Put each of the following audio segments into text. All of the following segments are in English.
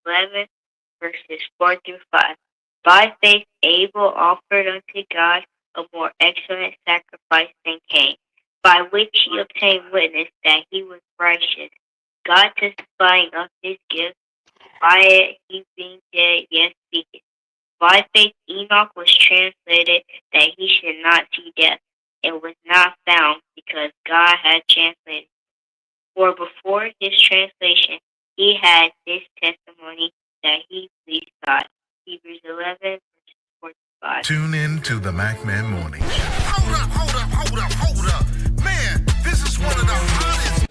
11, verses 4 through 5. By faith Abel offered unto God a more excellent sacrifice than Cain, by which he obtained witness that he was righteous, God testifying of his gift, by it he being dead yet speaketh. By faith Enoch was translated that he should not see death, and was not found, because God had translated. For before his translation he had this testimony that he pleased God. Hebrews 11, verses 45. Tune in to the MacMan Morning Show. Hold up. Man, this is one of the hottest.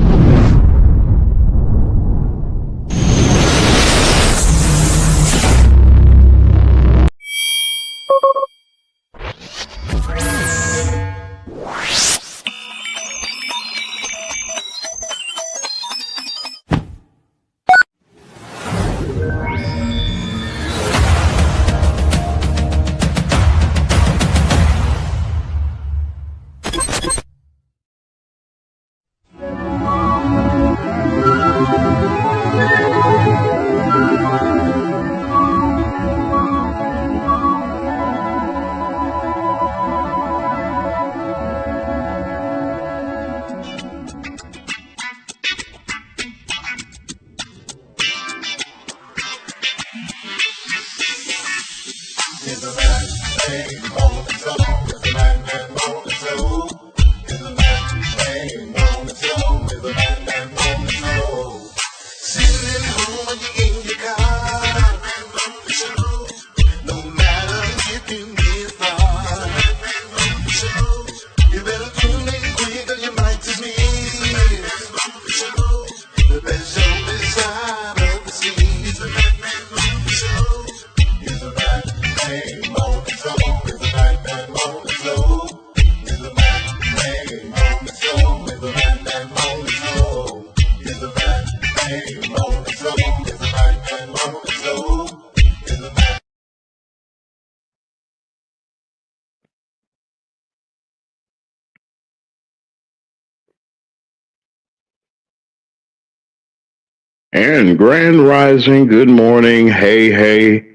And Grand Rising, good morning. Hey,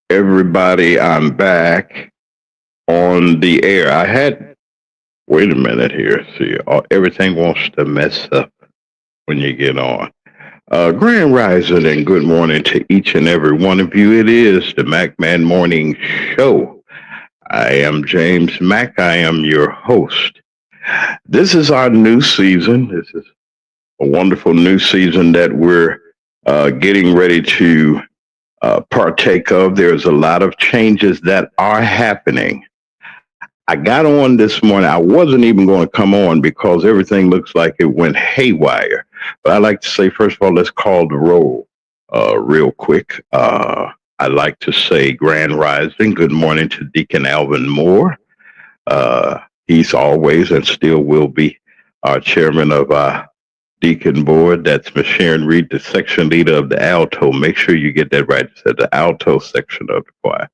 everybody. I'm back on the air. Wait a minute here. See, everything wants to mess up when you get on. Grand Rising and good morning to each and every one of you. It is the MacMan Morning Show. I am James Mack. I am your host. This is our new season. This is a wonderful new season that we're getting ready to partake of. There's a lot of changes that are happening. I got on this morning. I wasn't even going to come on because everything looks like it went haywire. But I like to say, first of all, let's call the roll real quick. I like to say Grand Rising. Good morning to Deacon Alvin Moore. He's always and still will be our chairman of our Deacon Board. That's Miss Sharon Reed, the section leader of the alto. Make sure you get that right. It's at the alto section of the choir.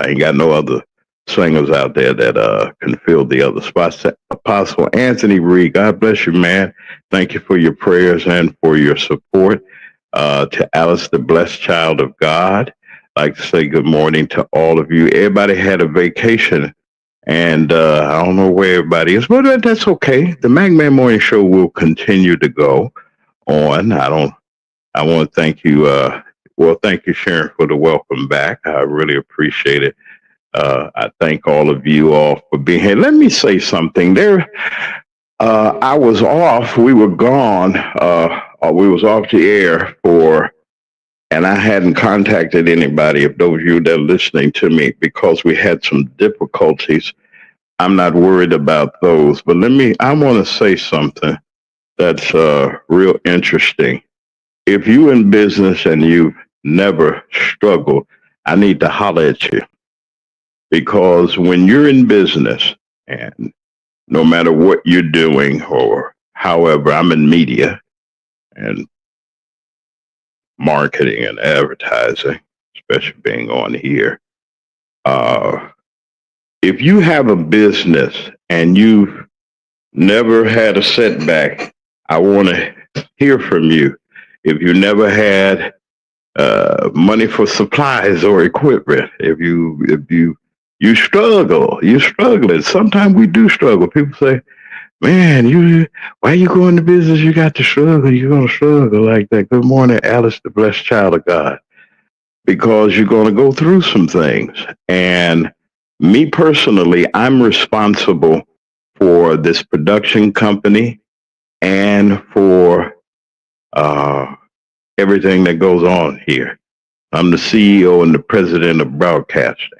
Ain't got no other singers out there that can fill the other spots. Apostle Anthony Reed, God bless you, man. Thank you for your prayers and for your support. To Alice, the blessed child of God, I'd like to say good morning to all of you. Everybody had a vacation. And I don't know where everybody is, but that's okay. The MacMan Morning Show will continue to go on. I want to thank you. Thank you, Sharon, for the welcome back. I really appreciate it. I thank all of you all for being here. Let me say something. I was off. We were gone. We was off the air and I hadn't contacted anybody of those of you that are listening to me because we had some difficulties. I'm not worried about those, but I want to say something that's real interesting. If you're in business and you've never struggled, I need to holler at you, because when you're in business, and no matter what you're doing, or however, I'm in media and marketing and advertising, especially being on here. If you have a business and you've never had a setback, I want to hear from you. If you never had money for supplies or equipment. If you struggle, you're struggling. Sometimes we do struggle. People say, "Man, why you go into business? You got to struggle. You're gonna struggle like that." Good morning, Alice, the blessed child of God, because you're gonna go through some things. And me personally, I'm responsible for this production company and for uh, everything that goes on here. I'm the CEO and the president of broadcasting.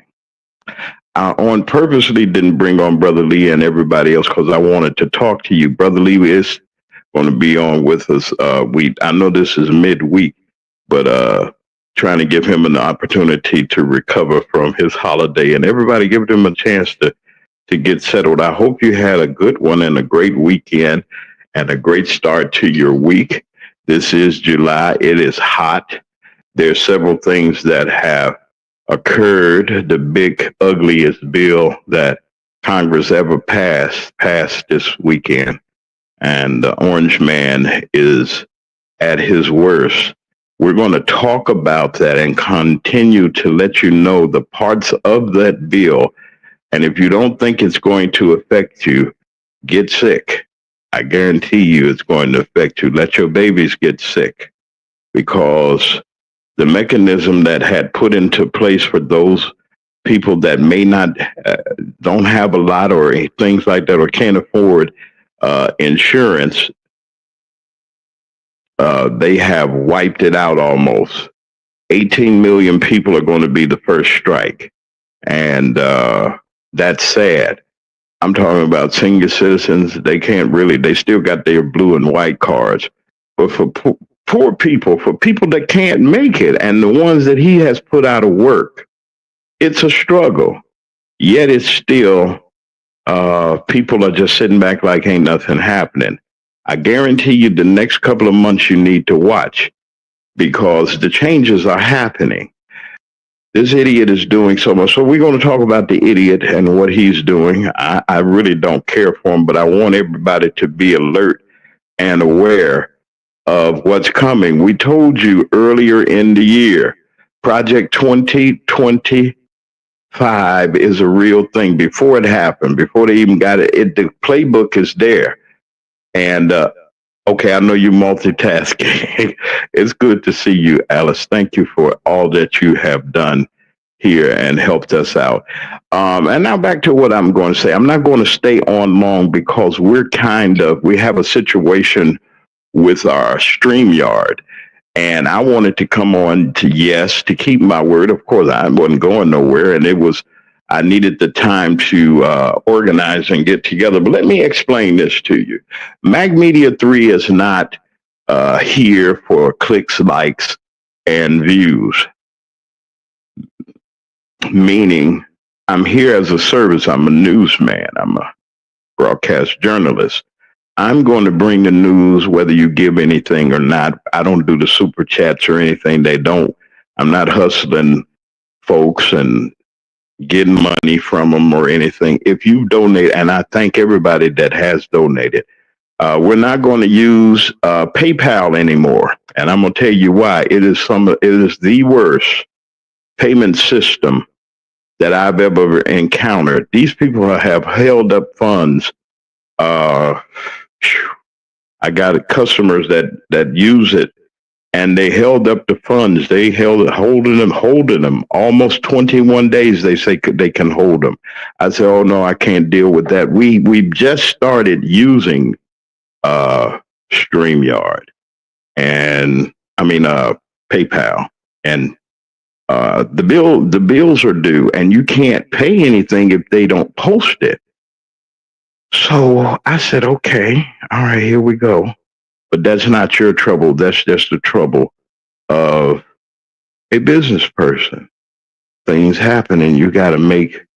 I on purposely didn't bring on Brother Lee and everybody else because I wanted to talk to you. Brother Lee is going to be on with us. I know this is midweek, but trying to give him an opportunity to recover from his holiday, and everybody give him a chance to get settled. I hope you had a good one and a great weekend and a great start to your week. This is July. It is hot. There's several things that have occurred. The big, ugliest bill that Congress ever passed this weekend. And the orange man is at his worst. We're going to talk about that and continue to let you know the parts of that bill. And if you don't think it's going to affect you, get sick. I guarantee you it's going to affect you. Let your babies get sick, because the mechanism that had put into place for those people that may not, don't have a lot or things like that, or can't afford insurance, they have wiped it out almost. 18 million people are going to be the first strike. And that's sad. I'm talking about senior citizens. They still got their blue and white cards. But for poor people, for people that can't make it, and the ones that he has put out of work, it's a struggle. Yet it's still, people are just sitting back like ain't nothing happening. I guarantee you the next couple of months you need to watch, because the changes are happening. This idiot is doing so much. So we're going to talk about the idiot and what he's doing. I really don't care for him, but I want everybody to be alert and aware of what's coming. We told you earlier in the year, Project 2025 is a real thing. Before it happened, before they even got it, the playbook is there. And okay, I know you're multitasking. It's good to see you, Alice. Thank you for all that you have done here and helped us out. And now back to what I'm going to say. I'm not going to stay on long because we have a situation with our StreamYard. And I wanted to come on to keep my word. Of course, I wasn't going nowhere. And I needed the time to organize and get together. But let me explain this to you. Mag Media 3 is not here for clicks, likes, and views. Meaning, I'm here as a service. I'm a newsman. I'm a broadcast journalist. I'm going to bring the news whether you give anything or not. I don't do the super chats or anything. I'm not hustling folks and getting money from them or anything. If you donate, and I thank everybody that has donated, we're not going to use PayPal anymore. And I'm going to tell you why. It is the worst payment system that I've ever encountered. These people have held up funds. I got customers that use it, and they held up the funds. They holding them almost 21 days. They say they can hold them. I said, oh no, I can't deal with that. We've just started using StreamYard, and PayPal, and the bills are due, and you can't pay anything if they don't post it. So I said, okay, all right, here we go. But that's not your trouble. That's just the trouble of a business person. Things happen, and you got to make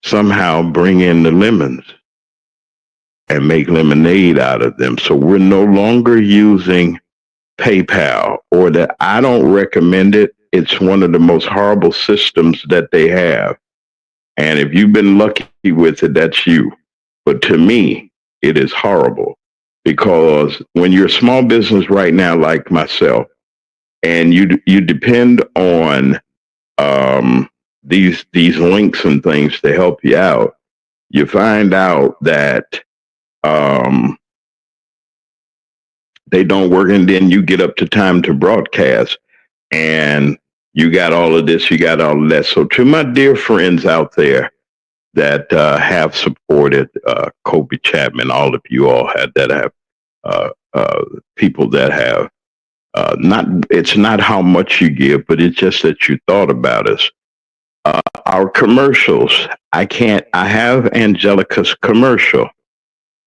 somehow bring in the lemons and make lemonade out of them. So we're no longer using PayPal, or that I don't recommend it. It's one of the most horrible systems that they have. And if you've been lucky with it, that's you. But to me, it is horrible, because when you're a small business right now, like myself, and you depend on these links and things to help you out, you find out that um, they don't work, and then you get up to time to broadcast, and you got all of this, you got all of that. So to my dear friends out there that have supported Kobe Chapman, all of you all that have people that have not. It's not how much you give, but it's just that you thought about us. Our commercials. I have Angelica's commercial,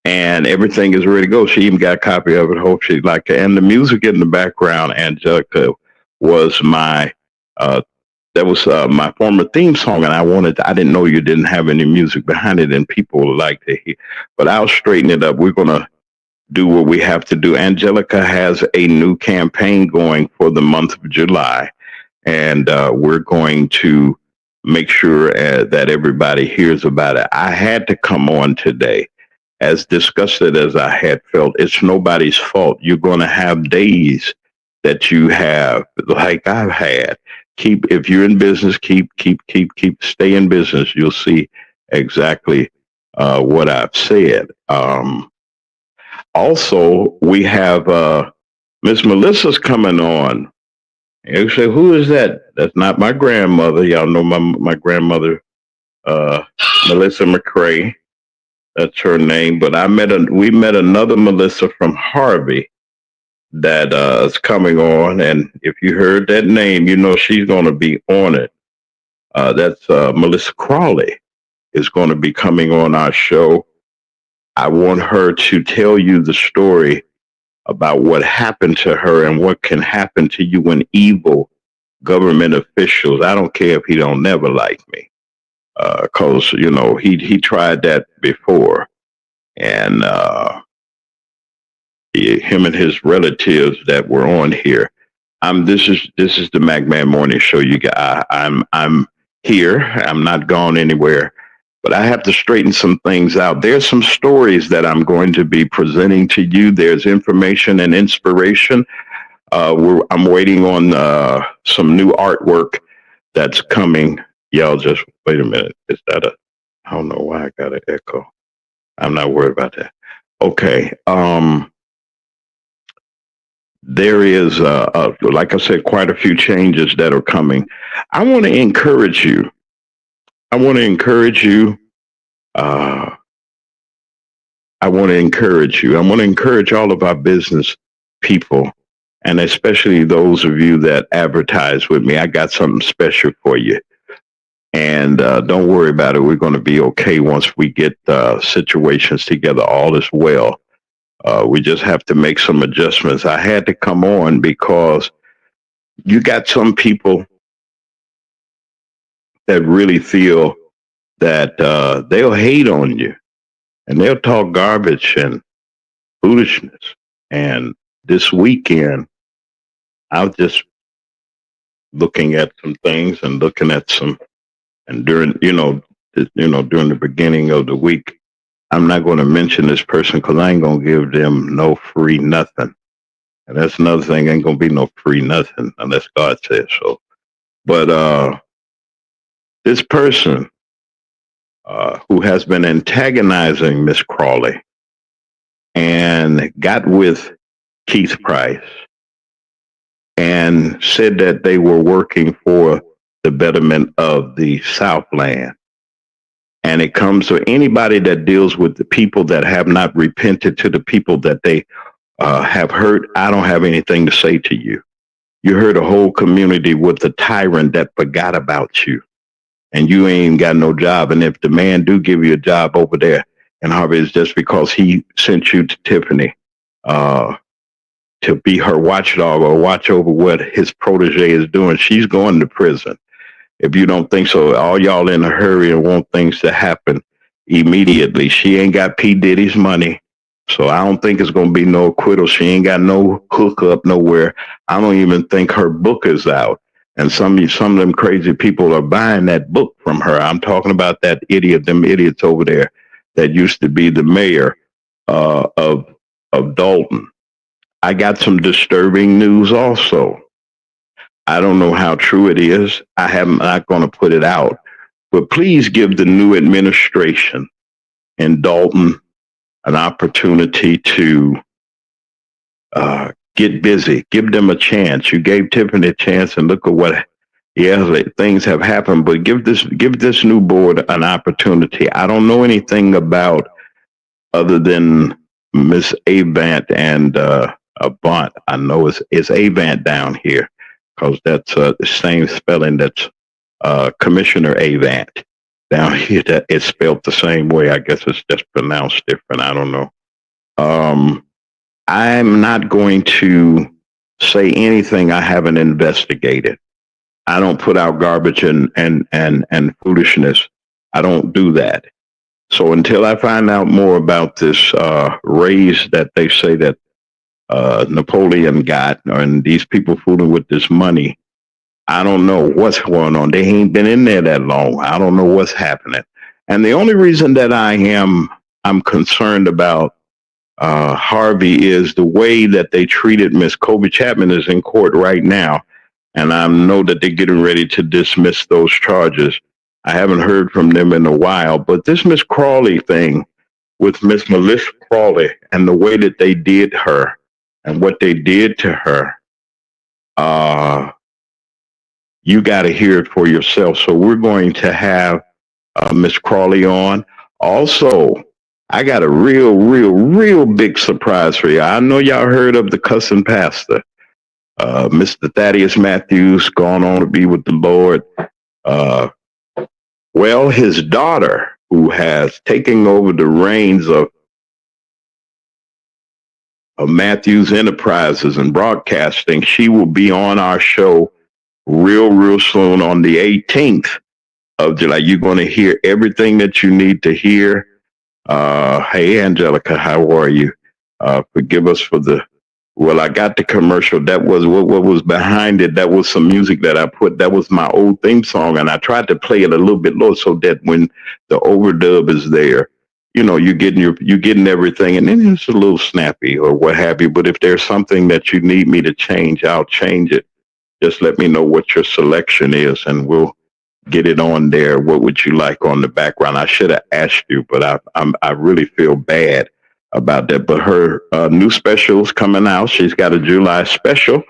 and everything is ready to go. She even got a copy of it. Hope she like it. And the music in the background, Angelica was my that was my former theme song, and I didn't know you didn't have any music behind it, and people would like to hear. But I'll straighten it up. We're gonna do what we have to do. Angelica has a new campaign going for the month of July, and we're going to make sure that everybody hears about it. I had to come on today. As disgusted as I had felt, it's nobody's fault. You're going to have days that you have, like I've had. If you're in business, stay in business. You'll see exactly what I've said. Also, we have Miss Melissa's coming on. You say, who is that? That's not my grandmother. Y'all know my grandmother, Melissa McCrae. That's her name. But we met another Melissa from Harvey that is coming on. And if you heard that name, you know she's going to be on it. That's Melissa Crawley is going to be coming on our show. I want her to tell you the story about what happened to her and what can happen to you when evil government officials, I don't care if he don't never like me, because, you know, he tried that before. And him and his relatives that were on here. This is the McMahon Morning Show. You got, I'm here. I'm not gone anywhere. But I have to straighten some things out. There's some stories that I'm going to be presenting to you. There's information and inspiration. I'm waiting on some new artwork that's coming. Y'all just wait a minute. Is that I don't know why I got an echo. I'm not worried about that. Okay. There is, like I said, quite a few changes that are coming. I want to encourage you. I want to encourage you all of our business people, and especially those of you that advertise with me. I got something special for you. And don't worry about it. We're going to be okay once we get situations together. All is well. We just have to make some adjustments. I had to come on because you got some people that really feel that they'll hate on you and they'll talk garbage and foolishness. And this weekend, I was just looking at some things and looking at some, and during the beginning of the week, I'm not going to mention this person because I ain't going to give them no free nothing. And that's another thing, ain't going to be no free nothing unless God says so. But this person who has been antagonizing Miss Crawley and got with Keith Price and said that they were working for the betterment of the Southland. And it comes to anybody that deals with the people that have not repented to the people that they have hurt. I don't have anything to say to you. You hurt a whole community with the tyrant that forgot about you. And you ain't got no job. And if the man do give you a job over there in Harvey, it's just because he sent you to Tiffany to be her watchdog or watch over what his protege is doing. She's going to prison. If you don't think so, all y'all in a hurry and want things to happen immediately. She ain't got P. Diddy's money. So I don't think it's going to be no acquittal. She ain't got no hookup nowhere. I don't even think her book is out. And some of them crazy people are buying that book from her. I'm talking about them idiots over there that used to be the mayor of of Dalton. I got some disturbing news also. I don't know how true it is. I'm not going to put it out, but please give the new administration in Dalton an opportunity to get busy. Give them a chance. You gave Tiffany a chance, and look at what. Yeah, things have happened, but give this new board an opportunity. I don't know anything about other than Miss Avant and Avant. I know it's Avant down here because that's the same spelling that's Commissioner Avant down here. That it's spelled the same way. I guess it's just pronounced different. I don't know. I'm not going to say anything I haven't investigated. I don't put out garbage and foolishness. I don't do that. So until I find out more about this raise that they say that Napoleon got, and these people fooling with this money, I don't know what's going on. They ain't been in there that long. I don't know what's happening. And the only reason that I'm concerned about Harvey is the way that they treated Miss Kobe Chapman is in court right now. And I know that they're getting ready to dismiss those charges. I haven't heard from them in a while, but this Miss Crawley thing with Miss Melissa Crawley and the way that they did her and what they did to her, you got to hear it for yourself. So we're going to have Miss Crawley on. Also, I got a real big surprise for you. I know y'all heard of the cussing pastor. Mr. Thaddeus Matthews gone on to be with the Lord. Well, his daughter, who has taken over the reins of Matthews Enterprises and broadcasting, she will be on our show real soon on the 18th of July. You're going to hear everything that you need to hear. Hey, Angelica, how are you? Forgive us for I got the commercial. That was what was behind it. That was some music that I put. That was my old theme song, and I tried to play it a little bit low so that when the overdub is there, you're getting everything, and then it's a little snappy or what have you. But if there's something that you need me to change, I'll change it. Just let me know what your selection is, and we'll get it on there. What would you like on the background? I should have asked you, but I really feel bad about that. But her new special's coming out. She's got a July special,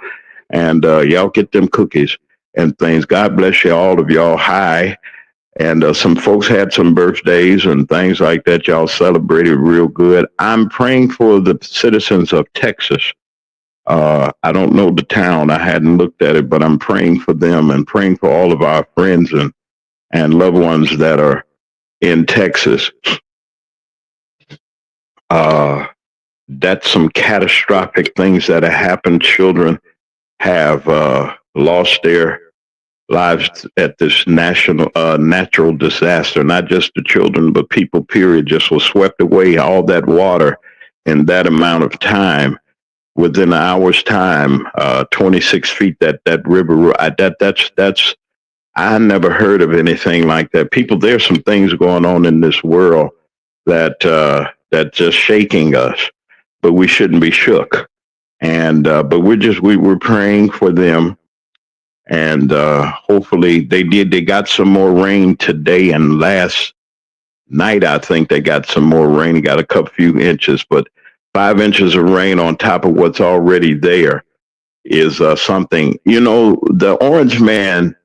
and y'all get them cookies and things. God bless you, all of y'all. Hi. And some folks had some birthdays and things like that. Y'all celebrated real good. I'm praying for the citizens of Texas. I don't know the town. I hadn't looked at it, but I'm praying for them and praying for all of our friends and loved ones that are in Texas. That's some catastrophic things that have happened. Children have lost their lives at this natural disaster. Not just the children, but people, period, just was swept away. All that water in that amount of time, within an hour's time, 26 feet, that river, that's I never heard of anything like that. People, there's some things going on in this world that just shaking us, but we shouldn't be shook. And but we're praying for them, and hopefully they got some more rain today, and last night I think they got some more rain. Got a few inches, but 5 inches of rain on top of what's already there is something. The Orange Man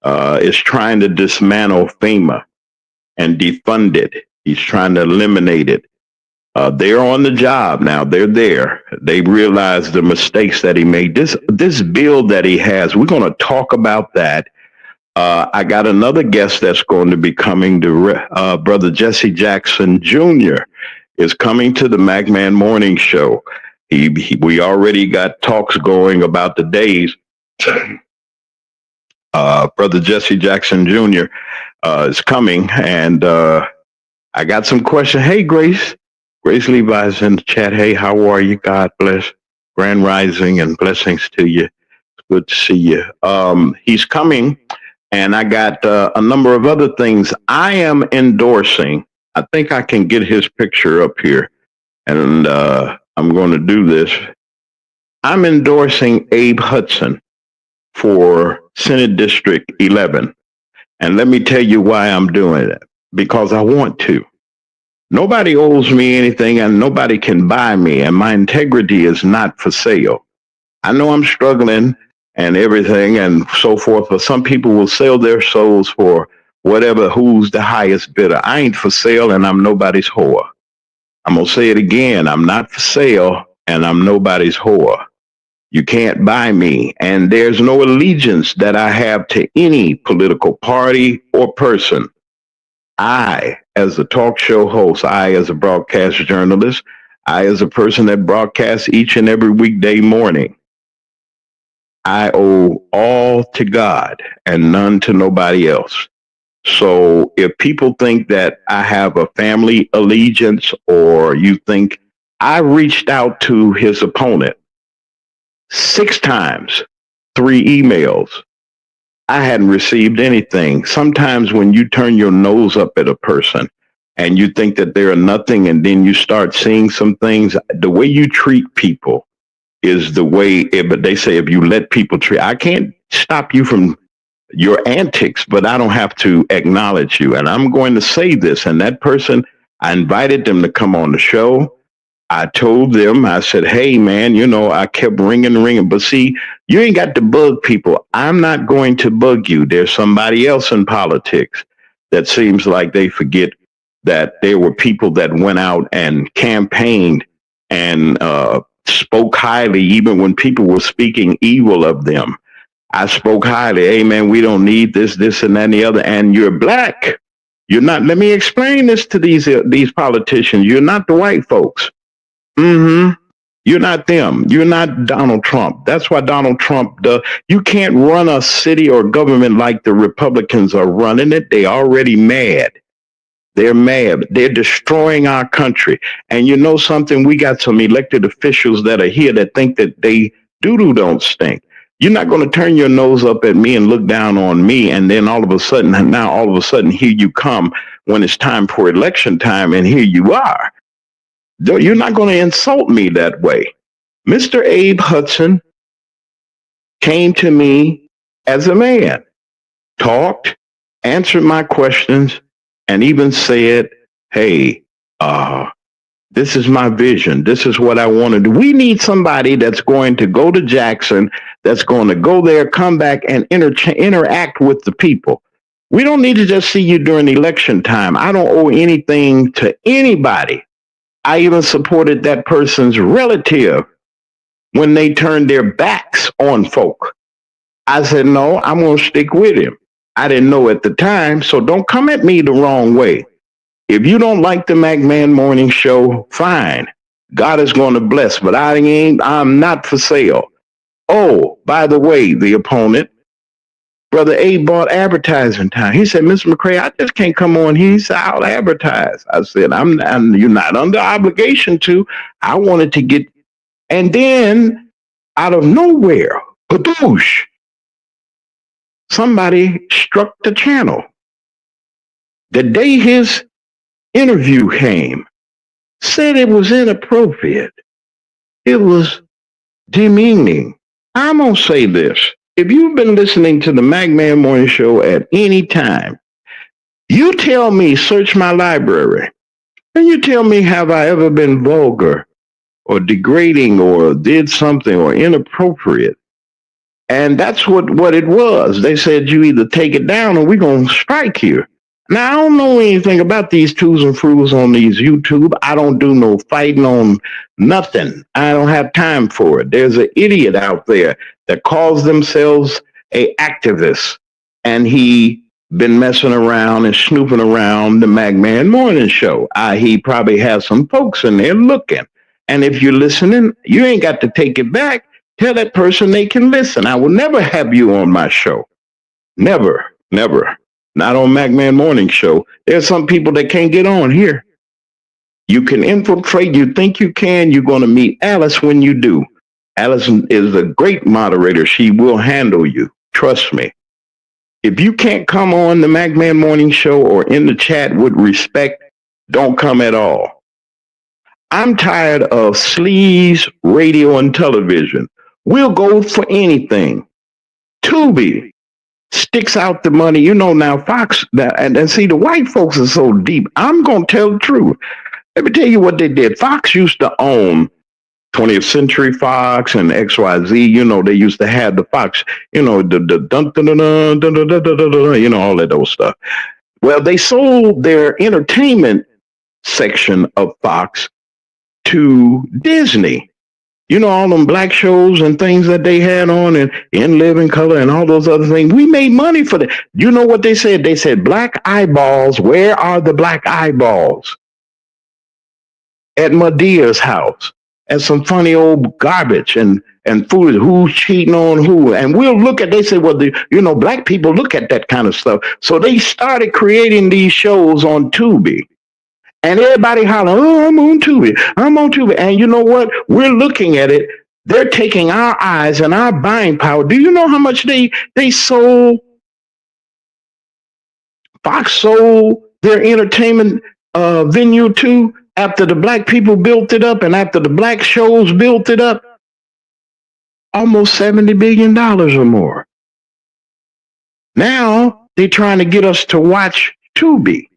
is trying to dismantle FEMA and defund it. He's trying to eliminate it. They're on the job now. They're there. They realize the mistakes that he made. This bill that he has, we're going to talk about that. I got another guest that's going to be coming. Brother Jesse Jackson Jr. is coming to the MacMan Morning Show. We already got talks going about the days. Brother Jesse Jackson Jr. Is coming, and I got some questions. Hey, Grace Levi's in the chat. Hey, how are you? God bless. Grand rising and blessings to you. It's good to see you. He's coming, and I got a number of other things I am endorsing. I think I can get his picture up here. and I'm going to do this. I'm endorsing Abe Hudson for Senate District 11. And let me tell you why I'm doing it. Because I want to. Nobody owes me anything and nobody can buy me, and my integrity is not for sale. I know I'm struggling and everything and so forth, but some people will sell their souls for whatever, who's the highest bidder. I ain't for sale and I'm nobody's whore. I'm going to say it again. I'm not for sale and I'm nobody's whore. You can't buy me. And there's no allegiance that I have to any political party or person. I, as a talk show host, I, as a broadcast journalist, I, as a person that broadcasts each and every weekday morning, I owe all to God and none to nobody else. So if people think that I have a family allegiance, or you think, I reached out to his opponent 6 times, 3 emails. I hadn't received anything. Sometimes when you turn your nose up at a person and you think that they're nothing, and then you start seeing some things, the way you treat people is the way, but they say if you let people treat, I can't stop you from your antics, but I don't have to acknowledge you. And I'm going to say this, and that person, I invited them to come on the show. I told them, I said, hey, man, I kept ringing. But see, you ain't got to bug people. I'm not going to bug you. There's somebody else in politics that seems like they forget that there were people that went out and campaigned and spoke highly, even when people were speaking evil of them. I spoke highly. Hey, man, we don't need this, and that, and the other. And you're black. You're not. Let me explain this to these politicians. You're not the white folks. You're not them. You're not Donald Trump. That's why Donald Trump does. You can't run a city or government like the Republicans are running it. They're already mad. They're mad. They're destroying our country. And you know something? We got some elected officials that are here that think that they doo-doo don't stink. You're not going to turn your nose up at me and look down on me, and then all of a sudden, here you come when it's time for election time, and here you are. You're not going to insult me that way. Mr. Abe Hudson came to me as a man, talked, answered my questions, and even said, hey, this is my vision. This is what I want to do. We need somebody that's going to go to Jackson, that's going to go there, come back, and interact with the people. We don't need to just see you during election time. I don't owe anything to anybody. I even supported that person's relative when they turned their backs on folk. I said, no, I'm going to stick with him. I didn't know at the time, so don't come at me the wrong way. If you don't like the McMahon Morning Show, fine. God is going to bless, but I'm not for sale. Oh, by the way, the opponent, Brother Abe bought advertising time. He said, Mr. McCray, I just can't come on here. He said, I'll advertise. I said, you're not under obligation to. I wanted to get, and then out of nowhere, padoosh, somebody struck the channel. The day his interview came, said it was inappropriate. It was demeaning. I'm going to say this. If you've been listening to the McMahon Morning Show at any time, you tell me, search my library, and you tell me, have I ever been vulgar or degrading or did something or inappropriate? And that's what it was. They said, you either take it down or we're going to strike you. Now, I don't know anything about these twos and froos on these YouTube. I don't do no fighting on nothing. I don't have time for it. There's an idiot out there that calls themselves a activist, and he been messing around and snooping around the McMahon Morning Show. He probably has some folks in there looking. And if you're listening, you ain't got to take it back. Tell that person they can listen. I will never have you on my show. Never, never. Not on McMahon Morning Show. There's some people that can't get on here. You can infiltrate. You think you can. You're going to meet Alice when you do. Alice is a great moderator. She will handle you. Trust me. If you can't come on the McMahon Morning Show or in the chat with respect, don't come at all. I'm tired of sleaze radio and television. We'll go for anything. Tubi sticks out the money. You know, now Fox, and see, the white folks are so deep. I'm going to tell the truth. Let me tell you what they did. Fox used to own 20th Century Fox and XYZ. You know, they used to have the Fox, you know, the dun, dun, dun, dun, dun, dun, dun, dun, dun, you know, all of those stuff. Well, they sold their entertainment section of Fox to Disney. You know, all them black shows and things that they had on, and In Living Color and all those other things. We made money for that. You know what they said? They said, black eyeballs, where are the black eyeballs? At Medea's house. And some funny old garbage and food, who's cheating on who. And we'll look at, they say, well, black people look at that kind of stuff. So they started creating these shows on Tubi. And everybody hollering, oh, I'm on Tubi. I'm on Tubi. And you know what? We're looking at it. They're taking our eyes and our buying power. Do you know how much they sold? Fox sold their entertainment venue to after the black people built it up and after the black shows built it up. Almost $70 billion or more. Now they're trying to get us to watch Tubi.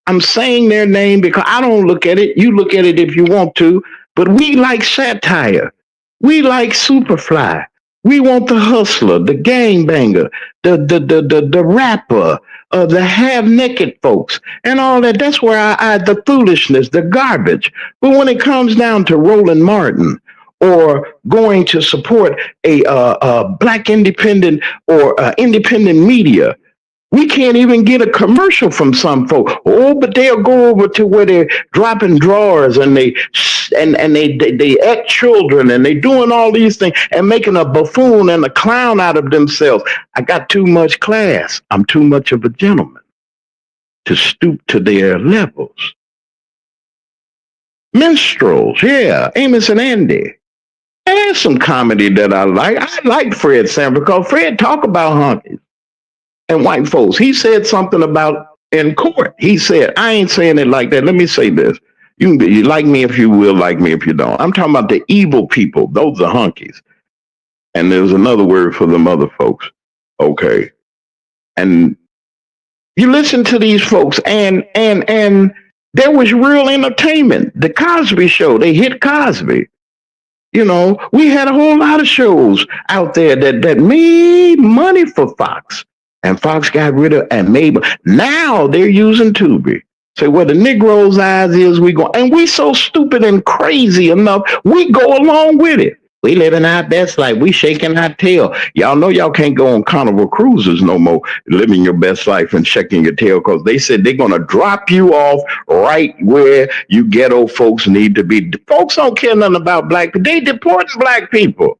I'm saying their name because I don't look at it. You look at it if you want to, but we like satire. We like Superfly. We want the hustler, the gangbanger, the rapper, the half-naked folks, and all that. That's where the foolishness, the garbage. But when it comes down to Roland Martin or going to support a black independent or independent media, we can't even get a commercial from some folks. Oh, but they'll go over to where they're dropping drawers and they act children and they doing all these things and making a buffoon and a clown out of themselves. I got too much class. I'm too much of a gentleman to stoop to their levels. Minstrels, yeah, Amos and Andy. And there's some comedy that I like. I like Fred Sanford because Fred talk about honkies and white folks. He said something about in court. He said, I ain't saying it like that. Let me say this. You like me if you will, like me if you don't. I'm talking about the evil people. Those are honkies. And there's another word for them other folks. Okay. And you listen to these folks and there was real entertainment. The Cosby Show, they hit Cosby. You know, we had a whole lot of shows out there that made money for Fox. And Fox got rid of and made. Now they're using Tubi. Say, where the Negro's eyes is, we go. And we so stupid and crazy enough, we go along with it. We living our best life. We shaking our tail. Y'all know y'all can't go on Carnival cruises no more, living your best life and shaking your tail, because they said they're going to drop you off right where you ghetto folks need to be. Folks don't care nothing about black people. They deporting black people.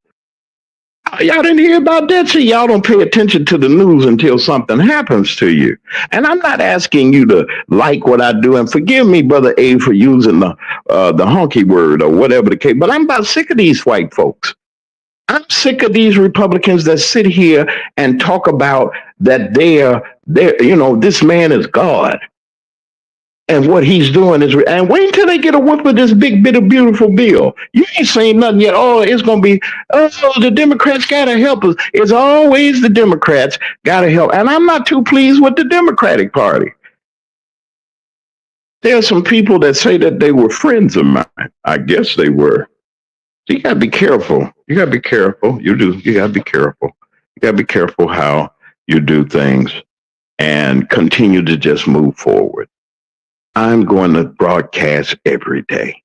Y'all didn't hear about that? See, y'all don't pay attention to the news until something happens to you. And I'm not asking you to like what I do. And forgive me, Brother A, for using the honky word or whatever the case. But I'm about sick of these white folks. I'm sick of these Republicans that sit here and talk about that they're this man is God. And what he's doing is, and wait until they get a whip of this big bit of beautiful bill. You ain't saying nothing yet. Oh, it's going to be, the Democrats got to help us. It's always the Democrats got to help. And I'm not too pleased with the Democratic Party. There are some people that say that they were friends of mine. I guess they were. So you got to be careful. You got to be careful. You do. You got to be careful. You got to be careful how you do things and continue to just move forward. I'm going to broadcast every day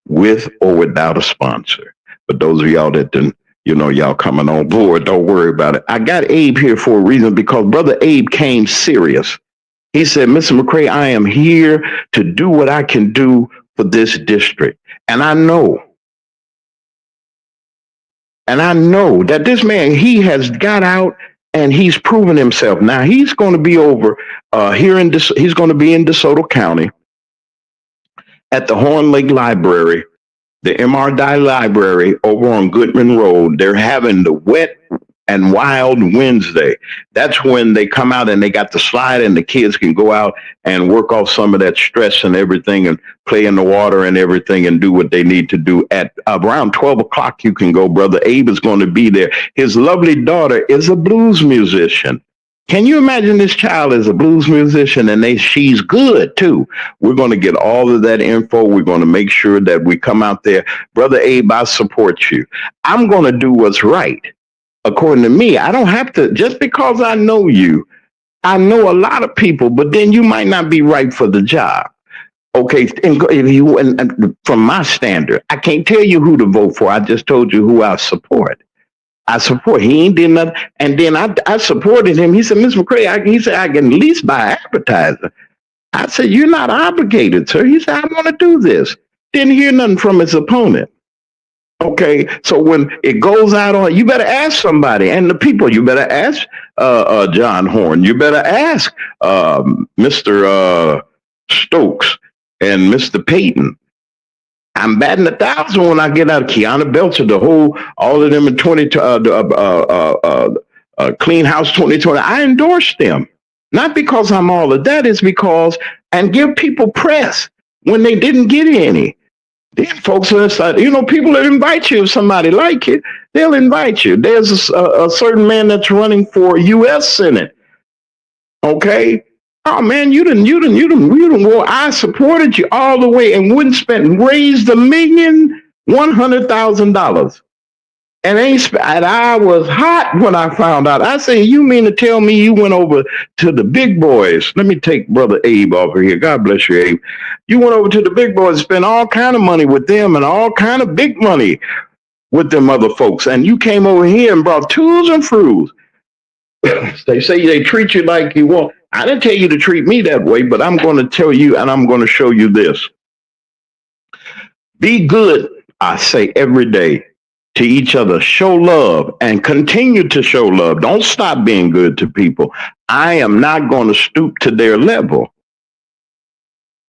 with or without a sponsor. But those of y'all that didn't, y'all coming on board, don't worry about it. I got Abe here for a reason, because Brother Abe came serious. He said, Mr. McCray, I am here to do what I can do for this district. And I know that this man, he has got out and he's proven himself. Now he's going to be over he's going to be in DeSoto County at the Horn Lake Library, the MR Dye Library over on Goodman Road. They're having the wet and Wild Wednesday. That's when they come out and they got the slide and the kids can go out and work off some of that stress and everything and play in the water and everything and do what they need to do. At around 12 o'clock, you can go. Brother Abe is going to be there. His lovely daughter is a blues musician. Can you imagine this child is a blues musician and she's good too? We're going to get all of that info. We're going to make sure that we come out there. Brother Abe, I support you. I'm going to do what's right. According to me, I don't have to, just because I know you, I know a lot of people, but then you might not be right for the job. Okay, and from my standard, I can't tell you who to vote for. I just told you who I support. He ain't did nothing. And then I supported him. He said, Ms. McCray, he said, I can at least buy advertising. I said, you're not obligated, sir. He said, I want to do this. Didn't hear nothing from his opponent. Okay, so when it goes out on, you better ask somebody. And the people, you better ask John Horn. You better ask Mr. Stokes and Mr. Payton. I'm batting 1,000 when I get out of Kiana Belcher, all of them in Clean House 2020. I endorse them, not because I'm all of that. It's because, and give people press when they didn't get any. Then folks on the side, people that invite you, if somebody like it, they'll invite you. There's a certain man that's running for U.S. Senate. Okay. Oh man, you didn't. Well, I supported you all the way and raised $1,100,000. And I was hot when I found out. I say, you mean to tell me you went over to the big boys? Let me take Brother Abe over here. God bless you, Abe. You went over to the big boys, spent all kind of money with them and all kind of big money with them other folks. And you came over here and brought tools and fruits. They say they treat you like you want. I didn't tell you to treat me that way, but I'm going to tell you and I'm going to show you this. Be good, I say every day, to each other. Show love and continue to show love. Don't stop being good to people. I am not going to stoop to their level.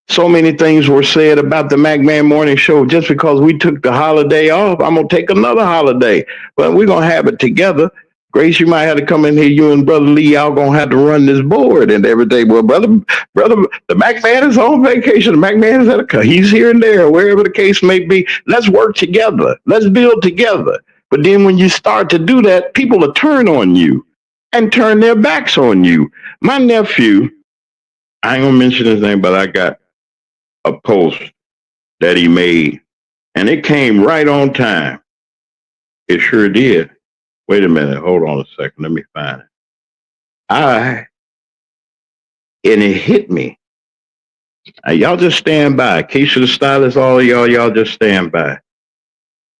So many things were said about the McMahon Morning Show. Just because we took the holiday off, I'm going to take another holiday. But we're going to have it together. Grace, you might have to come in here. You and Brother Lee, y'all going to have to run this board and everything. Well, brother, the McMahon is on vacation. The McMahon is he's here and there, wherever the case may be. Let's work together. Let's build together. But then when you start to do that, people will turn on you and turn their backs on you. My nephew, I ain't going to mention his name, but I got a post that he made, and it came right on time. It sure did. Wait a minute. Hold on a second. Let me find it. And it hit me. Y'all just stand by. Keisha the stylist, all of y'all just stand by.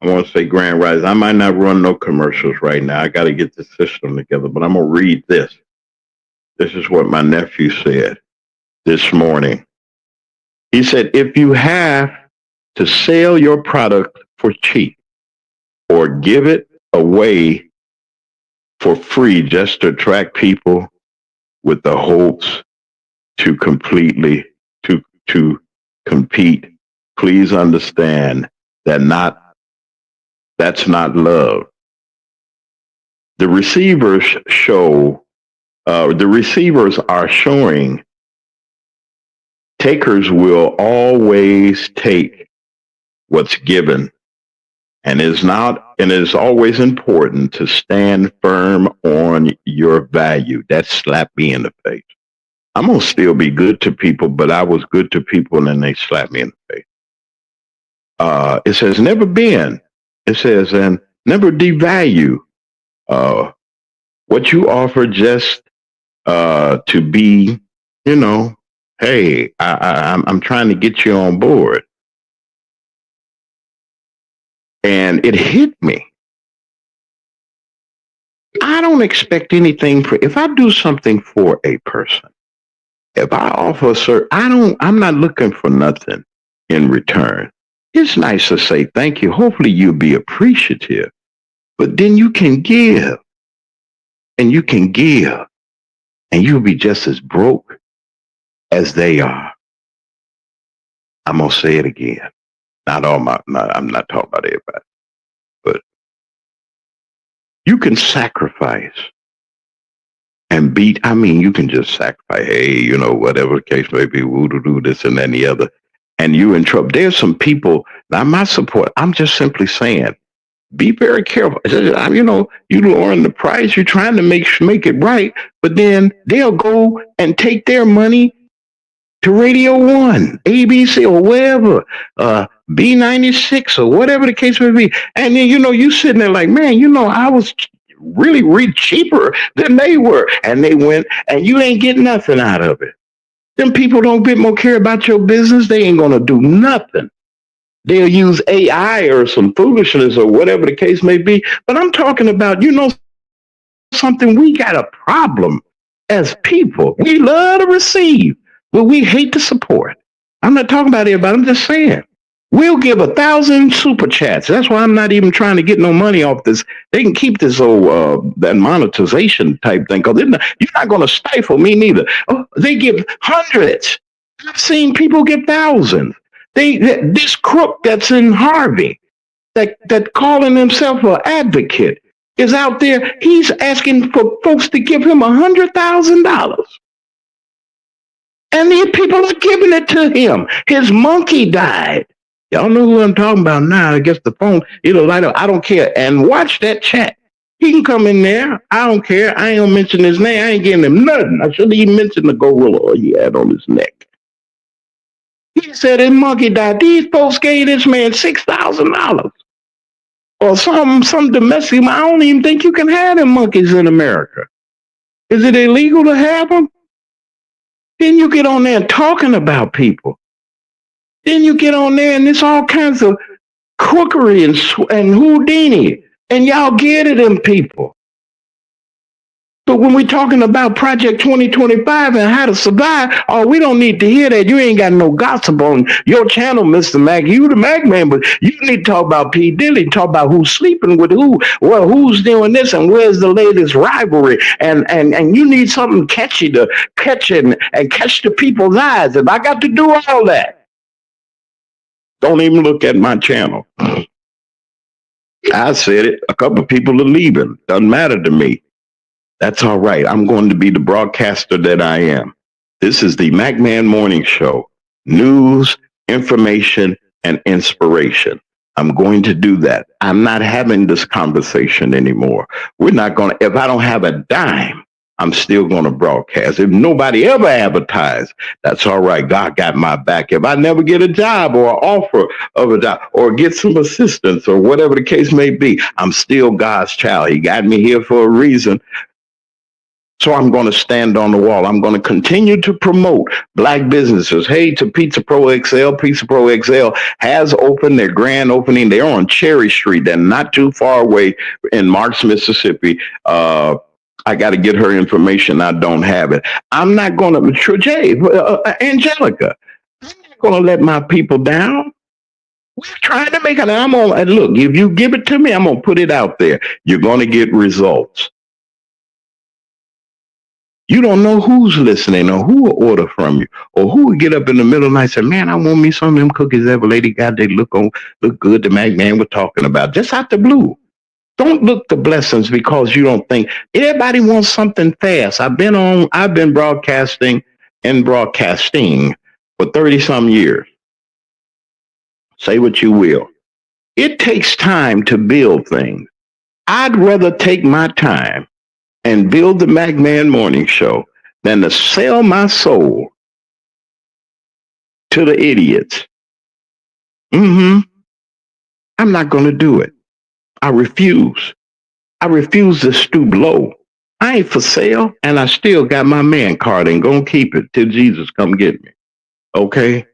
I want to say Grand Rise. I might not run no commercials right now. I got to get the system together, but I'm going to read this. This is what my nephew said this morning. He said, if you have to sell your product for cheap or give it away for free just to attract people with the hopes to compete, please understand that that's not love. The receivers are showing takers will always take what's given. And it is always important to stand firm on your value. That slapped me in the face. I'm going to still be good to people, but I was good to people and then they slapped me in the face. It says never bend. It says, and never devalue what you offer just to be, hey, I'm trying to get you on board. And it hit me. I don't expect anything if I do something for a person, if I offer I'm not looking for nothing in return. It's nice to say thank you. Hopefully you'll be appreciative, but then you can give and you can give and you'll be just as broke as they are. I'm going to say it again. I'm not talking about everybody, but You can sacrifice and beat. I mean, you can just sacrifice. Hey, whatever the case may be, woo do this and that and the other, and you in trouble. There's some people. Now, my support. I'm just simply saying, be very careful. You lowering the price. You're trying to make it right, but then they'll go and take their money to Radio One, ABC, or wherever, B96, or whatever the case may be. And then you sitting there like, man, I was really cheaper than they were, and they went, and you ain't getting nothing out of it. Them people don't bit more care about your business. They ain't gonna do nothing. They'll use AI or some foolishness or whatever the case may be. But I'm talking about, something. We got a problem as people. We love to receive, but we hate to support. I'm not talking about everybody. I'm just saying. We'll give 1,000 super chats. That's why I'm not even trying to get no money off this. They can keep this that monetization type thing, because you're not going to stifle me neither. Oh, they give hundreds. I've seen people give thousands. This crook that's in Harvey, that calling himself an advocate, is out there. He's asking for folks to give him $100,000. And these people are giving it to him. His monkey died. Y'all know who I'm talking about now. I guess the phone, it'll light up. I don't care. And watch that chat. He can come in there. I don't care. I ain't gonna mention his name. I ain't giving him nothing. I shouldn't even mention the gorilla he had on his neck. He said his monkey died. These folks gave this man $6,000. Or some domestic. I don't even think you can have them monkeys in America. Is it illegal to have them? Then you get on there talking about people. Then you get on there and it's all kinds of crookery and Houdini. And y'all get it in people. But when we're talking about Project 2025 and how to survive, we don't need to hear that. You ain't got no gossip on your channel, Mr. Mac. You the Mac man, but you need to talk about P. Diddy, talk about who's sleeping with who, who's doing this, and where's the latest rivalry. And you need something catchy to catch and catch the people's eyes. If I got to do all that, don't even look at my channel. I said it. A couple of people are leaving. Doesn't matter to me. That's all right. I'm going to be the broadcaster that I am. This is the MacMan Morning Show. News, information, and inspiration. I'm going to do that. I'm not having this conversation anymore. We're not going to, if I don't have a dime, I'm still going to broadcast. If nobody ever advertised, that's all right. God got my back. If I never get a job or an offer of a job or get some assistance or whatever the case may be, I'm still God's child. He got me here for a reason. So I'm going to stand on the wall. I'm going to continue to promote Black businesses. Hey, to Pizza Pro XL. Pizza Pro XL has opened their grand opening. They're on Cherry Street. They're not too far away in Marks, Mississippi. I got to get her information. I don't have it. I'm not going to, Angelica, I'm not going to let my people down. We're trying to make it. And look, if you give it to me, I'm going to put it out there. You're going to get results. You don't know who's listening or who will order from you or who will get up in the middle of the night and say, man, I want me some of them cookies that lady got. They look good. The MacMan we're talking about. Just out the blue. Don't look the blessings because you don't think everybody wants something fast. I've been broadcasting and broadcasting for 30 some years. Say what you will. It takes time to build things. I'd rather take my time and build the MacMan Morning Show than to sell my soul to the idiots. I'm not going to do it. I refuse. I refuse to stoop low. I ain't for sale, and I still got my man card and gonna keep it till Jesus come get me. Okay?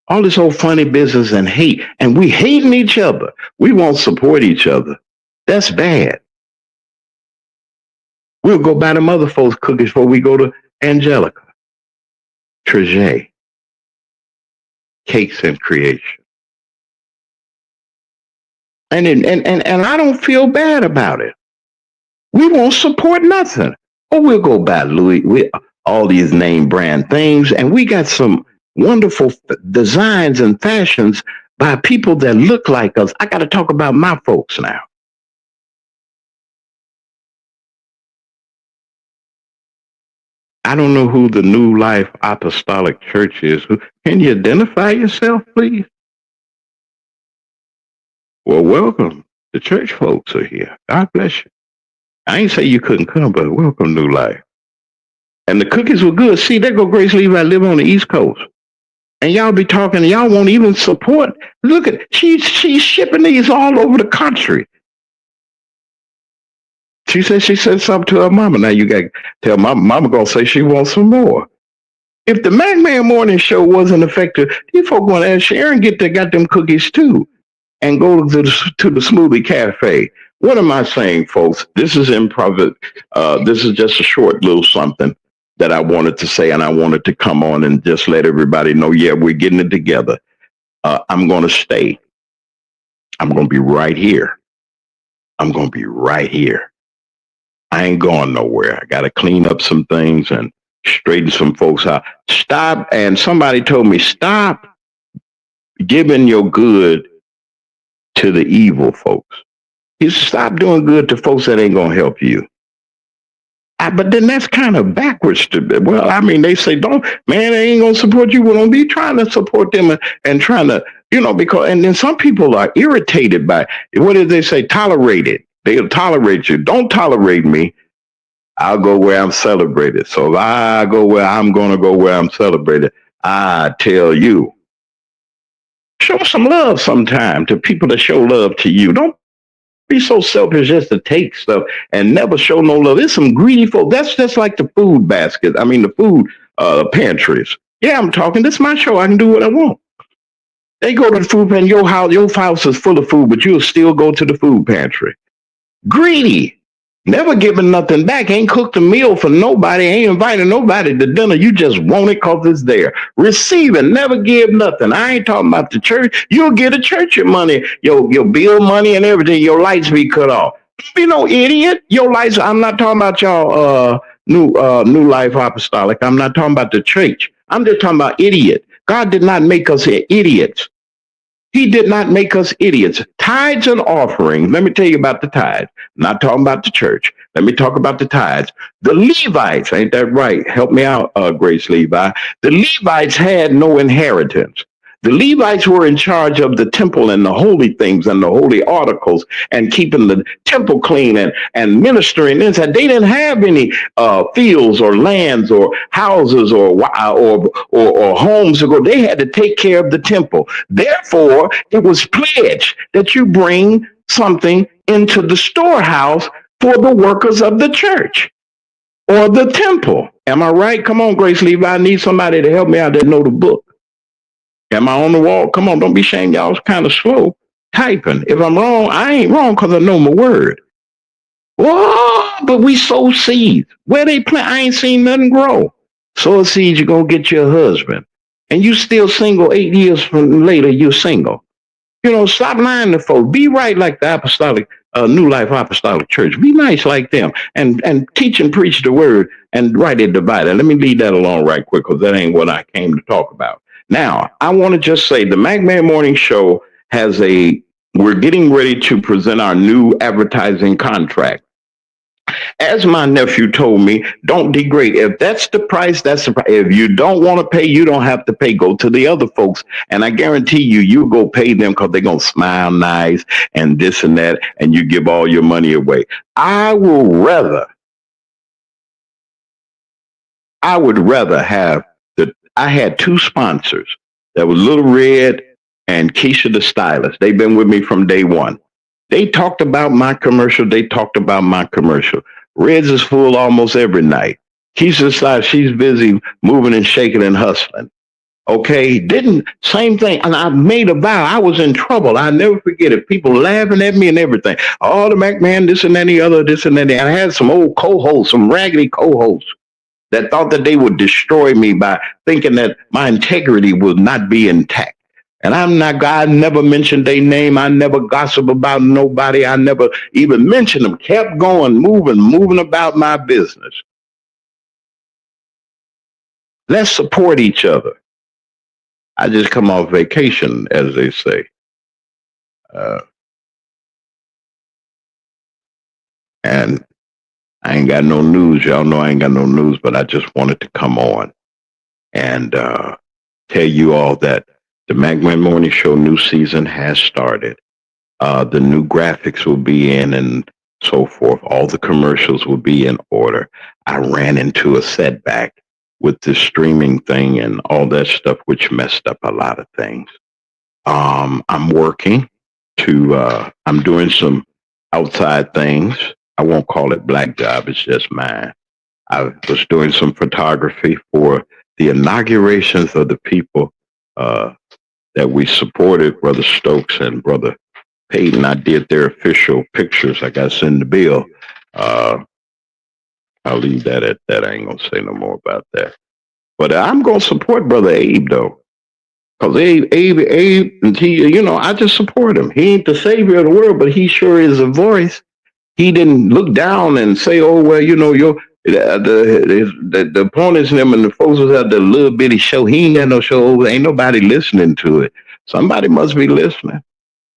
All this old funny business and hate, and we hating each other. We won't support each other. That's bad. We'll go buy them other folks' cookies before we go to Angelica. Trejay. Cakes and Creation. And I don't feel bad about it. We won't support nothing. Or we'll go buy Louis, all these name brand things, and we got some wonderful designs and fashions by people that look like us. I got to talk about my folks now. I don't know who the New Life Apostolic Church is. Can you identify yourself, please? Well, welcome. The church folks are here. God bless you. I ain't say you couldn't come, but welcome, New Life. And the cookies were good. See, there go Grace Levi live on the East Coast. And y'all be talking, y'all won't even support. Look at, she's shipping these all over the country. She said something to her mama. Now you got to tell mama gonna say she wants some more. If the McMahon Morning Show wasn't effective, these folk want to ask Sharon got them cookies too, and go to the Smoothie Cafe. What am I saying, folks? This is improv. This is just a short little something that I wanted to say, and I wanted to come on and just let everybody know, yeah, we're getting it together. I'm going to stay. I'm going to be right here. I'm going to be right here. I ain't going nowhere. I got to clean up some things and straighten some folks out. Stop. And somebody told me, stop giving your good to the evil folks. You stop doing good to folks that ain't going to help you. But then that's kind of backwards to me. Well, I mean, they say, they ain't going to support you. Well, don't be trying to support them and trying to, because, and then some people are irritated by, what did they say? Tolerate it. They'll tolerate you. Don't tolerate me. I'll go where I'm celebrated. So if I go where I'm going to go where I'm celebrated, I tell you, show some love sometime to people that show love to you. Don't be so selfish just to take stuff and never show no love. There's some greedy folk. That's just like the food basket. I mean, the food pantries. Yeah, I'm talking. This is my show. I can do what I want. They go to the food pantry. Your house is full of food, but you'll still go to the food pantry. Greedy. Never giving nothing back. Ain't cooked a meal for nobody. Ain't invited nobody to dinner. You just want it because it's there. Receiving. Never give nothing. I ain't talking about the church. You'll get a church your money, your bill money and everything. Your lights be cut off. Don't be no idiot. Your lights. I'm not talking about y'all New Life Apostolic. I'm not talking about the church. I'm just talking about idiot. God did not make us idiots. He did not make us idiots. Tithes and offerings. Let me tell you about the tithes. I'm not talking about the church. Let me talk about the tithes. The Levites, ain't that right? Help me out, Grace Levi. The Levites had no inheritance. The Levites were in charge of the temple and the holy things and the holy articles and keeping the temple clean and ministering inside. They didn't have any fields or lands or houses or homes to go. They had to take care of the temple. Therefore, it was pledged that you bring something into the storehouse for the workers of the church or the temple. Am I right? Come on, Grace Levi. I need somebody to help me out that know the book. Am I on the wall? Come on, don't be ashamed. Y'all's kind of slow typing. If I'm wrong, I ain't wrong because I know my word. Oh, but we sow seeds. Where they plant, I ain't seen nothing grow. Sow a seed, you're going to get your husband. And you still single 8 years from later, you're single. Stop lying to folks. Be right like the Apostolic, New Life Apostolic Church. Be nice like them and teach and preach the word and rightly divide it. Let me leave that alone right quick because that ain't what I came to talk about. Now, I want to just say the McMahon Morning Show we're getting ready to present our new advertising contract. As my nephew told me, don't degrade. If that's the price, that's the price. If you don't want to pay, you don't have to pay. Go to the other folks. And I guarantee you'll go pay them because they're going to smile nice and this and that, and you give all your money away. I would rather have I had two sponsors. That was Little Red and Keisha the Stylist. They've been with me from day one. They talked about my commercial. Red's is full almost every night. Keisha the Stylist, she's busy moving and shaking and hustling. Okay, same thing. And I made a vow. I was in trouble. I never forget it. People laughing at me and everything. Oh, the McMahon, this and any other, this and that. And I had some old co-hosts, some raggedy co-hosts, that thought that they would destroy me by thinking that my integrity would not be intact. And I never mentioned their name. I never gossip about nobody. I never even mentioned them. Kept going, moving about my business. Let's support each other. I just come off vacation, as they say. And I ain't got no news. Y'all know I ain't got no news, but I just wanted to come on and tell you all that the McMahon Morning Show new season has started. The new graphics will be in and so forth. All the commercials will be in order. I ran into a setback with the streaming thing and all that stuff, which messed up a lot of things. I'm working I'm doing some outside things. I won't call it black job. It's just mine. I was doing some photography for the inaugurations of the people that we supported, Brother Stokes and Brother Payton. I did their official pictures. I got to send the bill. I'll leave that at that. I ain't going to say no more about that. But I'm going to support Brother Abe, though. Because Abe, he, I just support him. He ain't the savior of the world, but he sure is a voice. He didn't look down and say, oh, well, the opponents and them and the folks was at the little bitty show. He ain't got no show. Ain't nobody listening to it. Somebody must be listening.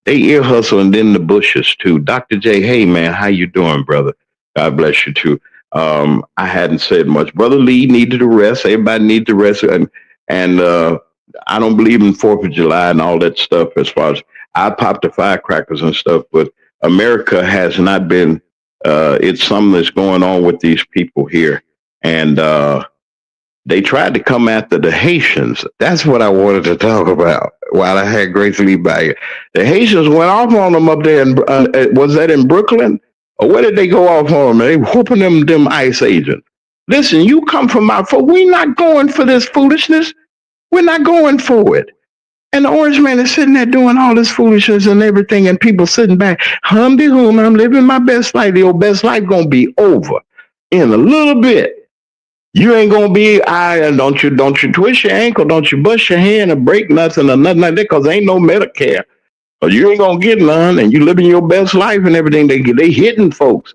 They ear hustle and then the bushes too. Dr. J, hey man, how you doing, brother? God bless you too. I hadn't said much. Brother Lee needed to rest. Everybody needs to rest. And I don't believe in 4th of July and all that stuff as far as I pop the firecrackers and stuff, but America has not been, it's something that's going on with these people here. And they tried to come after the Haitians. That's what I wanted to talk about while I had Grace Lee by here. The Haitians went off on them up there. Was that in Brooklyn? Or where did they go off on them? They whooping them ICE agents. Listen, you come from our folk. We're not going for this foolishness. We're not going for it. And the orange man is sitting there doing all this foolishness and everything, and people sitting back, hum-de-hum, I'm living my best life. Your best life going to be over in a little bit. You ain't going to be, don't you twist your ankle, don't you bust your hand or break nothing or nothing like that, because ain't no Medicare. Or you ain't going to get none, and you living your best life and everything. They hitting folks.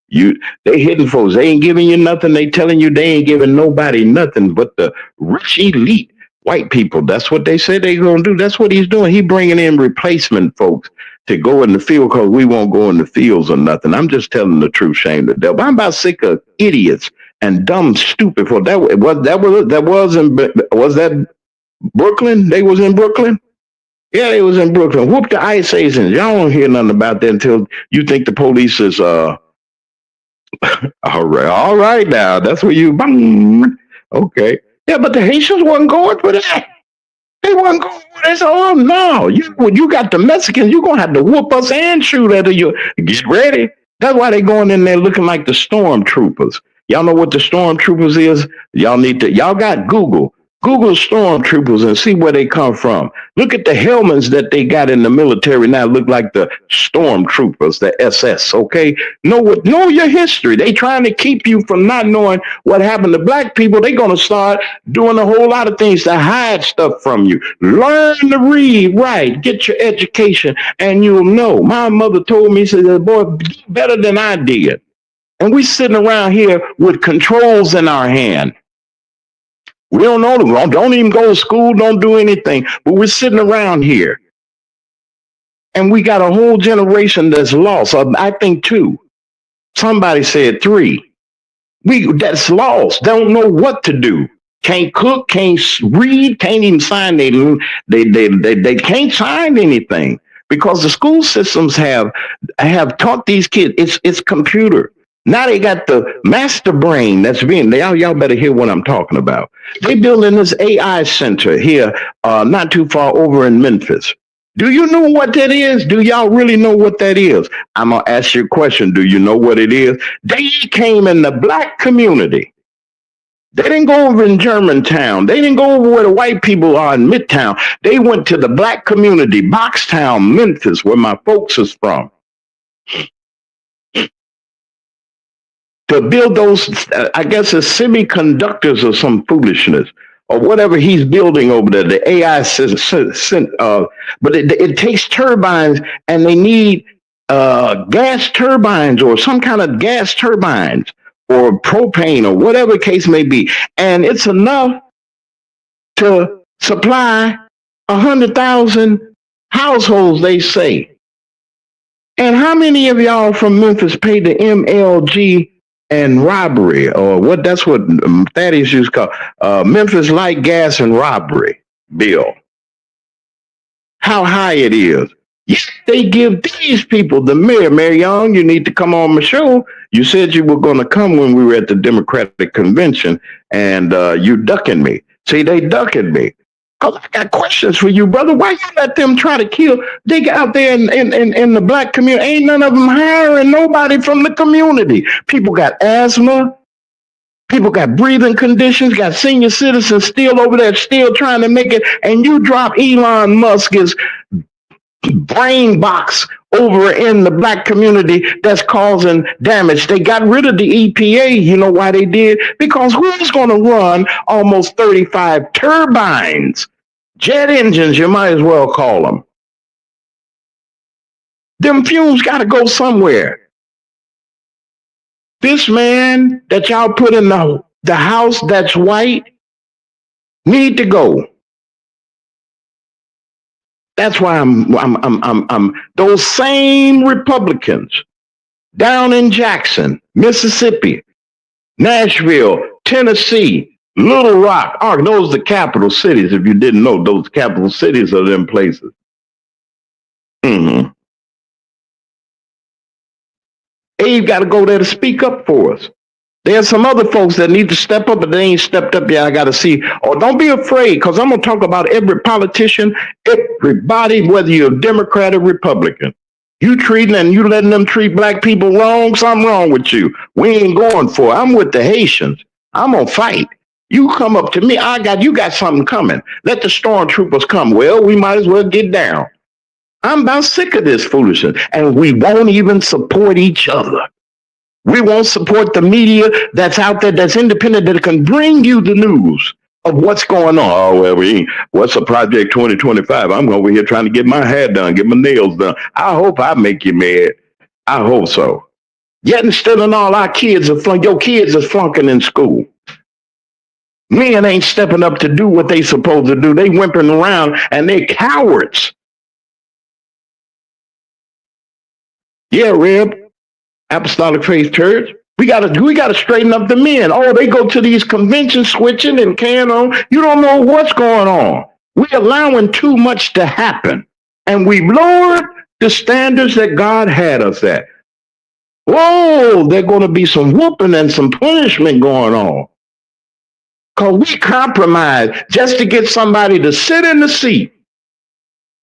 They hitting folks. They ain't giving you nothing. They telling you they ain't giving nobody nothing but the rich elite. White people, that's what they said they're going to do. That's what he's doing. He bringing in replacement folks to go in the field because we won't go in the fields or nothing. I'm just telling the truth, shame the devil. I'm about sick of idiots and dumb, stupid for that. Was that Brooklyn? They was in Brooklyn? Yeah, they was in Brooklyn. Whoop the ICE agents. Y'all don't hear nothing about that until you think the police is, all right now. That's where you, bang. Okay. Yeah, but the Haitians wasn't going for that. They wasn't going for that. Oh, no. You got the Mexicans, you're going to have to whoop us and shoot at you. Get ready. That's why they going in there looking like the stormtroopers. Y'all know what the stormtroopers is? Y'all got Google. Google stormtroopers and see where they come from. Look at the helmets that they got in the military now. Look like the stormtroopers, the SS. Okay, know your history. They trying to keep you from not knowing what happened to black people. They gonna start doing a whole lot of things to hide stuff from you. Learn to read, write, get your education, and you'll know. My mother told me, she said, "Boy, do better than I did." And we sitting around here with controls in our hand. We don't know them. Don't even go to school. Don't do anything. But we're sitting around here. And we got a whole generation that's lost. I think 2. Somebody said 3. That's lost. Don't know what to do. Can't cook, can't read, can't even sign. They can't sign anything. Because the school systems have taught these kids. It's computer. Now they got the master brain that's being, y'all better hear what I'm talking about. They building this AI center here, not too far over in Memphis. Do you know what that is? Do y'all really know what that is? I'm going to ask you a question. Do you know what it is? They came in the black community. They didn't go over in Germantown. They didn't go over where the white people are in Midtown. They went to the black community, Boxtown, Memphis, where my folks is from. To build those, I guess, it's semiconductors or some foolishness or whatever he's building over there, the AI system. But it takes turbines, and they need gas turbines or some kind of gas turbines or propane or whatever the case may be. And it's enough to supply 100,000 households, they say. And how many of y'all from Memphis pay the MLG and robbery, or what? That's what Thaddeus used to call Memphis light gas and robbery bill. How high it is. Yet they give these people the mayor. Mayor Young, you need to come on my show. You said you were going to come when we were at the Democratic convention, and you ducking me. See, they ducking me. Cause I got questions for you, brother. Why you let them try to kill? They got out there in the black community. Ain't none of them hiring nobody from the community. People got asthma. People got breathing conditions, got senior citizens still over there, still trying to make it. And you drop Elon Musk's brain box over in the black community that's causing damage. They got rid of the EPA. You know why they did? Because who's going to run almost 35 turbines, jet engines, you might as well call them. Them fumes got to go somewhere. This man that y'all put in the house that's white need to go. That's why I'm those same Republicans down in Jackson, Mississippi, Nashville, Tennessee, Little Rock. Those are the capital cities. If you didn't know, those capital cities are them places. Abe got to go there to speak up for us. There's some other folks that need to step up, but they ain't stepped up yet. I got to see. Oh, don't be afraid, because I'm going to talk about every politician, everybody, whether you're a Democrat or Republican. You treating and you letting them treat black people wrong, something wrong with you. We ain't going for it. I'm with the Haitians. I'm going to fight. You come up to me, you got something coming. Let the stormtroopers come. Well, we might as well get down. I'm about sick of this foolishness, and we won't even support each other. We won't support the media that's out there, that's independent, that can bring you the news of what's going on. Oh, well, what's a Project 2025? I'm over here trying to get my hair done, get my nails done. I hope I make you mad. I hope so. Yet instead of all our kids are your kids are flunking in school. Men ain't stepping up to do what they supposed to do. They whimpering around and they cowards. Yeah, Reb, Apostolic Faith Church. We gotta straighten up the men. Oh, they go to these conventions switching and carrying on. You don't know what's going on. We're allowing too much to happen. And we've lowered the standards that God had us at. Whoa, there's gonna be some whooping and some punishment going on. Because we compromise just to get somebody to sit in the seat.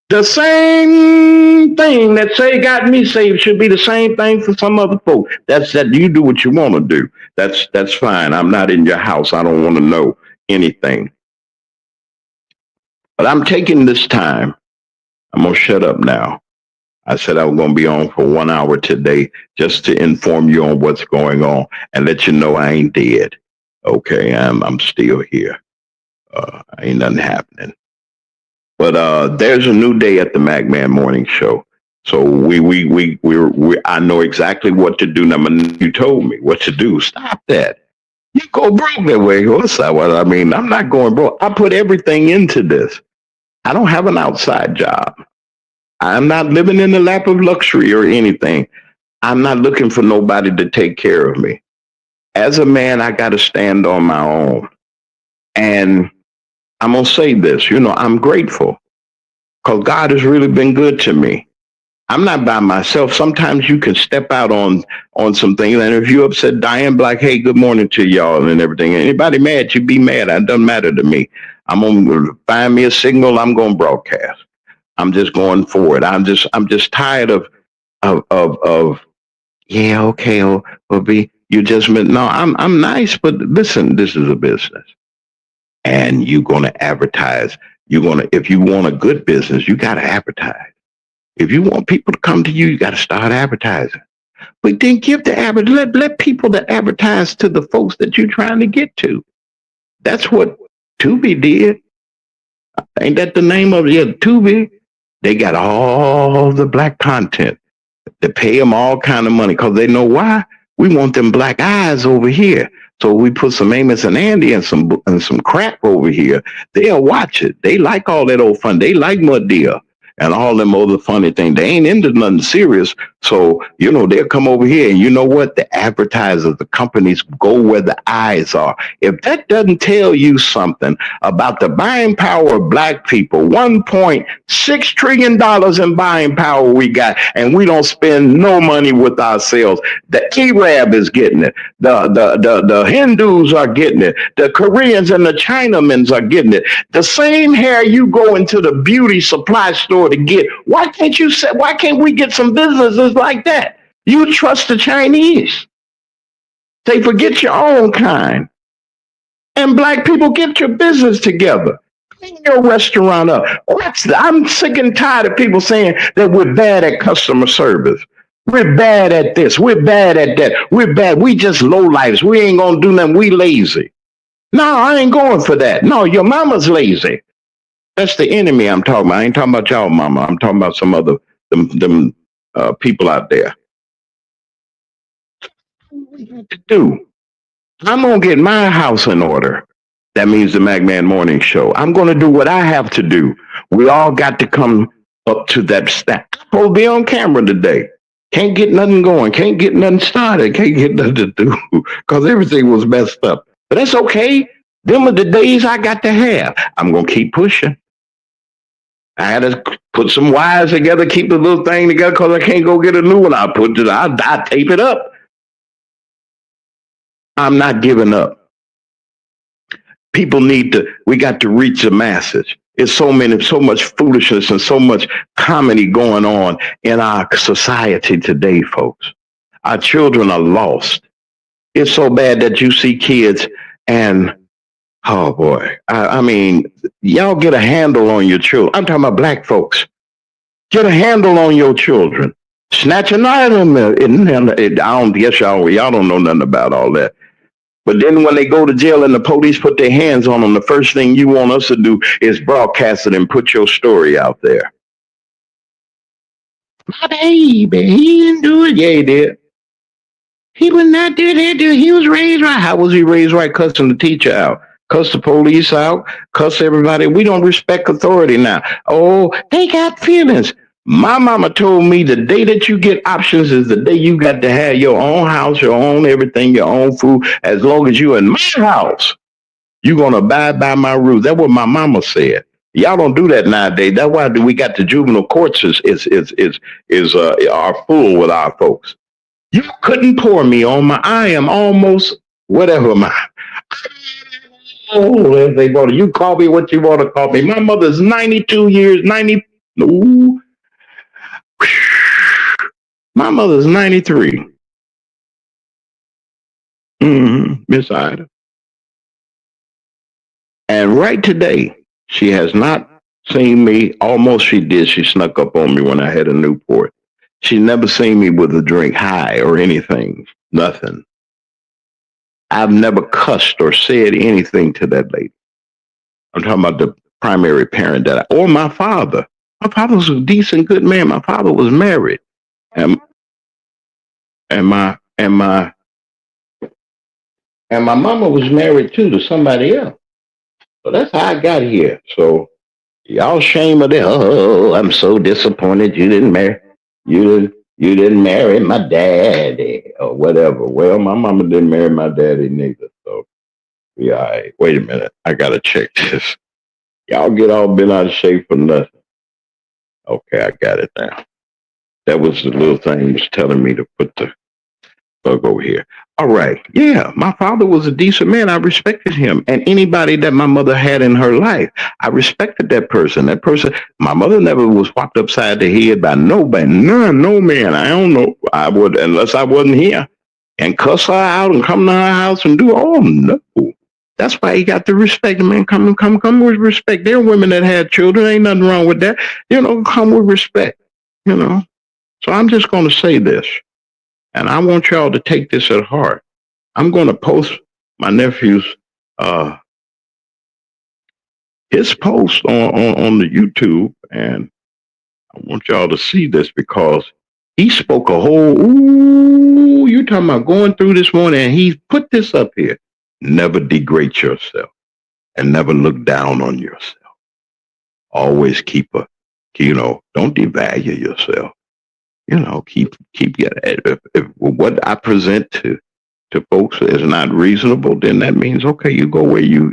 The same thing that say got me saved should be the same thing for some other folks. That's that you do what you want to do. That's fine. I'm not in your house. I don't want to know anything. But I'm taking this time. I'm going to shut up now. I said I was going to be on for 1 hour today just to inform you on what's going on and let you know I ain't dead. Okay, I'm still here. Ain't nothing happening. But there's a new day at the MacMan Morning Show. So I know exactly what to do. Now, you told me what to do. Stop that. You go broke that way. What's that? Well, I mean, I'm not going broke. I put everything into this. I don't have an outside job. I'm not living in the lap of luxury or anything. I'm not looking for nobody to take care of me. As a man, I got to stand on my own. And I'm going to say this, I'm grateful because God has really been good to me. I'm not by myself. Sometimes you can step out on some things. And if you're upset, Diane Black, hey, good morning to y'all and everything. Anybody mad, you be mad. It doesn't matter to me. I'm going to find me a signal. I'm going to broadcast. I'm just going for it. I'm just tired of yeah, okay, will be, you just meant, no, I'm nice, but listen, this is a business. And you're going to advertise. If you want a good business, you got to advertise. If you want people to come to you, you got to start advertising. But then give the let people that advertise to the folks that you're trying to get to. That's what Tubi did. Ain't that the name of it? Yeah, Tubi. They got all the black content. They pay them all kind of money because they know why. We want them black eyes over here. So we put some Amos and Andy and some crap over here. They'll watch it. They like all that old fun. They like Madea. and all them other funny things. They ain't into nothing serious. So, they'll come over here and you know what? The advertisers, the companies go where the eyes are. If that doesn't tell you something about the buying power of black people, $1.6 trillion in buying power we got, and we don't spend no money with ourselves. The Arab is getting it. The Hindus are getting it. The Koreans and the Chinamans are getting it. The same hair you go into the beauty supply store to get. Why can't we get some businesses like that? You trust the Chinese. They forget your own kind. And black people, get your business together. Clean your restaurant up. I'm sick and tired of people saying that we're bad at customer service. We're bad at this. We're bad at that. We're bad. We just lowlifes. We ain't gonna do nothing. We lazy. No, I ain't going for that. No, your mama's lazy. That's the enemy I'm talking about. I ain't talking about y'all, mama. I'm talking about some other them people out there. What we got to do? I'm gonna get my house in order. That means the McMahon Morning Show. I'm gonna do what I have to do. We all got to come up to that step. I'll be on camera today. Can't get nothing going. Can't get nothing started. Can't get nothing to do because everything was messed up. But that's okay. Them are the days I got to have. I'm gonna keep pushing. I had to put some wires together, keep the little thing together because I can't go get a new one. I'll tape it up. I'm not giving up. We got to reach the masses. It's so much foolishness and so much comedy going on in our society today, folks. Our children are lost. It's so bad that you see kids and, oh boy, I mean, y'all get a handle on your children. I'm talking about black folks. Get a handle on your children. Snatch an item. I don't guess y'all don't know nothing about all that. But then when they go to jail and the police put their hands on them, the first thing you want us to do is broadcast it and put your story out there. My baby, he didn't do it. Yeah, he did. He would not do that. He was raised right. How was he raised right? Cussing the teacher out, cuss the police out, cuss everybody. We don't respect authority now. Oh, they got feelings. My mama told me the day that you get options is the day you got to have your own house, your own everything, your own food. As long as you're in my house, you're going to abide by my rules. That's what my mama said. Y'all don't do that nowadays. That's why we got the juvenile courts are full with our folks. You couldn't pour me on I am almost, whatever am I? Oh, if they want you call me what you want to call me. My mother's 92 years, 90. Ooh. My mother's 93. Miss Ida. And right today, she has not seen me. Almost she did. She snuck up on me when I had a Newport. She never seen me with a drink high or anything. Nothing. I've never cussed or said anything to that lady. I'm talking about the primary parent or my father. My father was a decent, good man. My father was married. And my mama was married too to somebody else. So that's how I got here. So y'all shame of that. Oh, I'm so disappointed you didn't marry. You didn't marry my daddy or whatever. Well, my mama didn't marry my daddy neither. So yeah, all right. Wait a minute. I gotta check this. Y'all get all bent out of shape for nothing. Okay, I got it now. That was the little thing was telling me to put the plug over here. All right. Yeah, my father was a decent man. I respected him. And anybody that my mother had in her life, I respected that person. That person, my mother never was whopped upside the head by nobody. No man. I don't know. I would, unless I wasn't here, and cuss her out and come to her house and do, oh no. That's why he got the respect, man. Come with respect. There are women that had children. Ain't nothing wrong with that. Come with respect, So I'm just going to say this, and I want y'all to take this at heart. I'm going to post my nephew's, his post on the YouTube, and I want y'all to see this because he spoke a whole, you talking about going through this morning, and he put this up here. Never degrade yourself and never look down on yourself. Always keep a Don't devalue yourself. Keep if what I present to folks is not reasonable, then that means okay, you go where you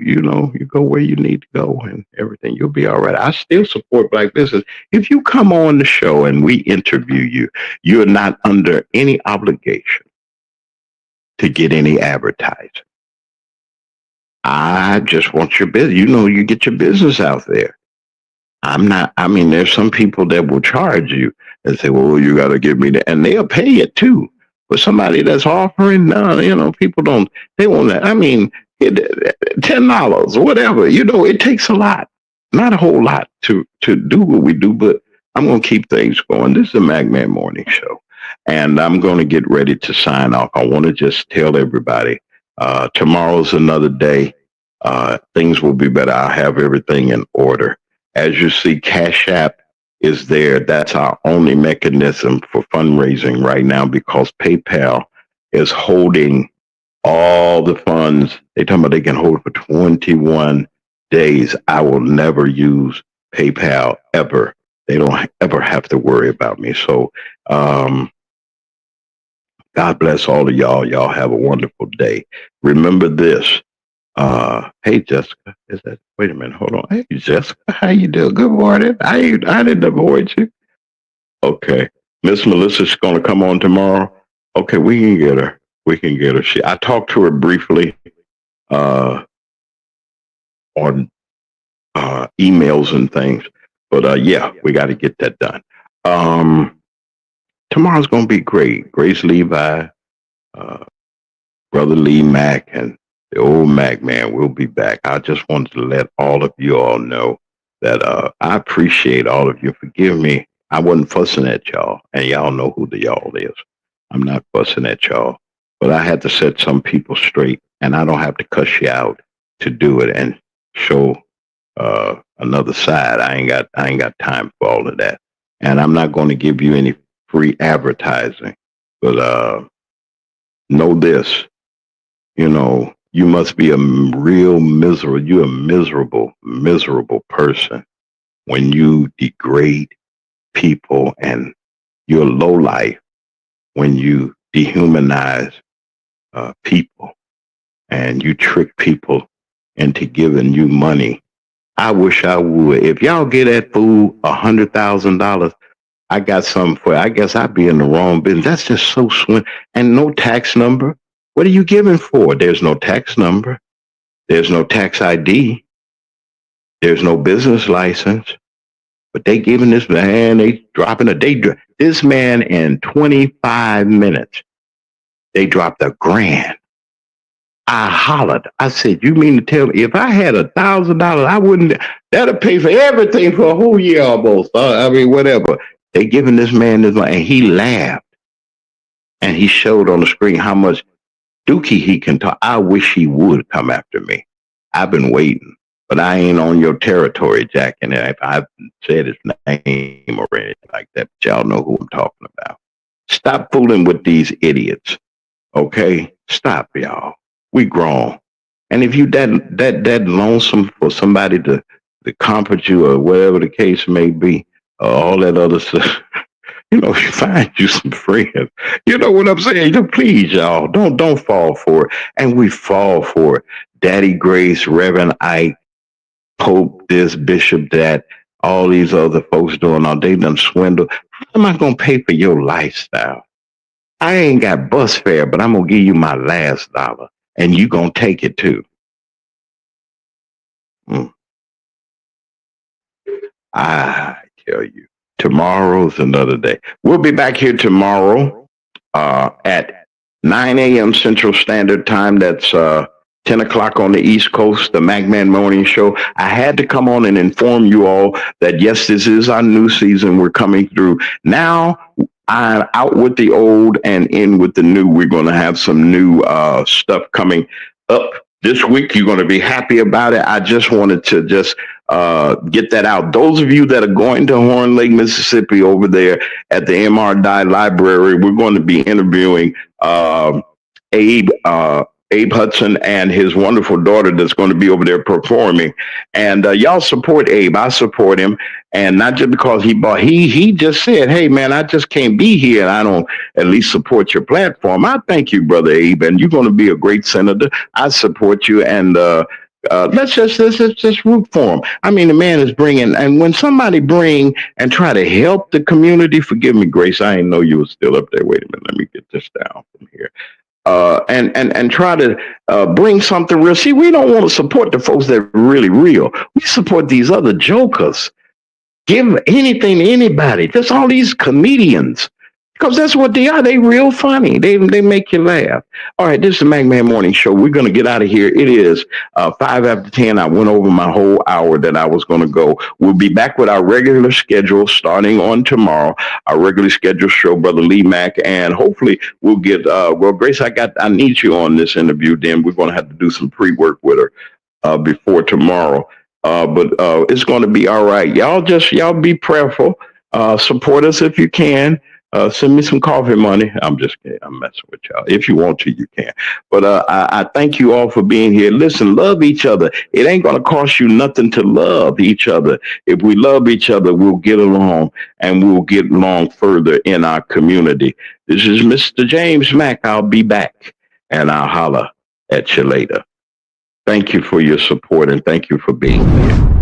go where you need to go, and everything you'll be all right. I still support black business. If you come on the show and we interview you, you're not under any obligation to get any advertising. I just want your business. You get your business out there. There's some people that will charge you and say, well, you got to give me that. And they'll pay it too. But somebody that's offering, people don't, they want that. $10 or whatever, it takes a lot, not a whole lot to do what we do, but I'm going to keep things going. This is the MacMan Morning Show, and I'm going to get ready to sign off. I want to just tell everybody, tomorrow's another day. Things will be better. I'll have everything in order. As you see, Cash App is there. That's our only mechanism for fundraising right now because PayPal is holding all the funds. They're talking about they can hold it for 21 days. I will never use PayPal ever. They don't ever have to worry about me. So, God bless all of y'all. Y'all have a wonderful day. Remember this. Hey Jessica, wait a minute, hold on. Hey Jessica, how you doing? Good morning. I didn't avoid you. Okay. Miss Melissa's gonna come on tomorrow. Okay, we can get her. I talked to her briefly on emails and things. But yeah, we gotta get that done. Tomorrow's gonna be great. Grace Levi, Brother Lee Mack, and the old Mac man will be back. I just wanted to let all of you all know that I appreciate all of you. Forgive me. I wasn't fussing at y'all, and y'all know who the y'all is. I'm not fussing at y'all, but I had to set some people straight, and I don't have to cuss you out to do it and show another side. I ain't got time for all of that, and I'm not going to give you any free advertising. But know this, you must be a real miserable. You're a miserable person when you degrade people, and you're low life when you dehumanize people and you trick people into giving you money. I wish I would. If y'all get that fool $100,000, I got something for you. I guess I'd be in the wrong business. That's just so swing. And no tax number. What are you giving for? There's no tax number. There's no tax ID. There's no business license. But they giving this man, this man in 25 minutes, they dropped $1,000. I hollered. I said, you mean to tell me if I had $1,000, I wouldn't, that'll pay for everything for a whole year almost. Whatever. They giving this man this money, and he laughed. And he showed on the screen how much dookie he can talk. I wish he would come after me. I've been waiting, but I ain't on your territory, Jack. And if I've said his name or anything like that, but y'all know who I'm talking about. Stop fooling with these idiots. Okay? Stop, y'all. We grown. And if you that lonesome for somebody to comfort you or whatever the case may be, all that other stuff, you find you some friends. You know what I'm saying? Please, y'all, don't fall for it. And we fall for it. Daddy Grace, Reverend Ike, Pope this, Bishop that, all these other folks doing all day done swindle. How am I gonna pay for your lifestyle? I ain't got bus fare, but I'm gonna give you my last dollar, and you gonna take it too. I tell you, tomorrow's another day. We'll be back here tomorrow at 9 a.m. Central Standard Time. That's 10 o'clock on the East Coast, the MacMan Morning Show. I had to come on and inform you all that, yes, this is our new season. We're coming through. Now, I'm out with the old and in with the new. We're going to have some new stuff coming up this week. You're going to be happy about it. I just wanted to get that out. Those of you that are going to Horn Lake, Mississippi, over there at the M.R. Dye Library, we're going to be interviewing Abe Abe Hudson and his wonderful daughter that's going to be over there performing. And y'all support Abe. I support him. And not just because he just said, hey, man, I just can't be here and I don't at least support your platform. I thank you, Brother Abe, and you're going to be a great senator. I support you. And let's just root for him. I mean, the man is bringing, and when somebody bring and try to help the community, forgive me, Grace, I didn't know you were still up there. Wait a minute, let me get this down from here. And try to bring something real. See, we don't want to support the folks that are really real. We support these other jokers. Give anything to anybody. Just all these comedians. Because that's what they are. They real funny. They make you laugh. All right, this is the McMahon Morning Show. We're going to get out of here. It is 5 after 10. I went over my whole hour that I was going to go. We'll be back with our regular schedule starting on tomorrow. Our regularly scheduled show, Brother Lee Mack, and hopefully we'll get. Well, Grace, I need you on this interview. Then we're going to have to do some pre-work with her before tomorrow. But it's going to be all right. Y'all be prayerful. Support us if you can. Send me some coffee money. I'm just kidding. I'm messing with y'all. If you want to, you can. But I thank you all for being here. Listen, love each other. It ain't going to cost you nothing to love each other. If we love each other, we'll get along and we'll get along further in our community. This is Mr. James Mack. I'll be back and I'll holler at you later. Thank you for your support and thank you for being here.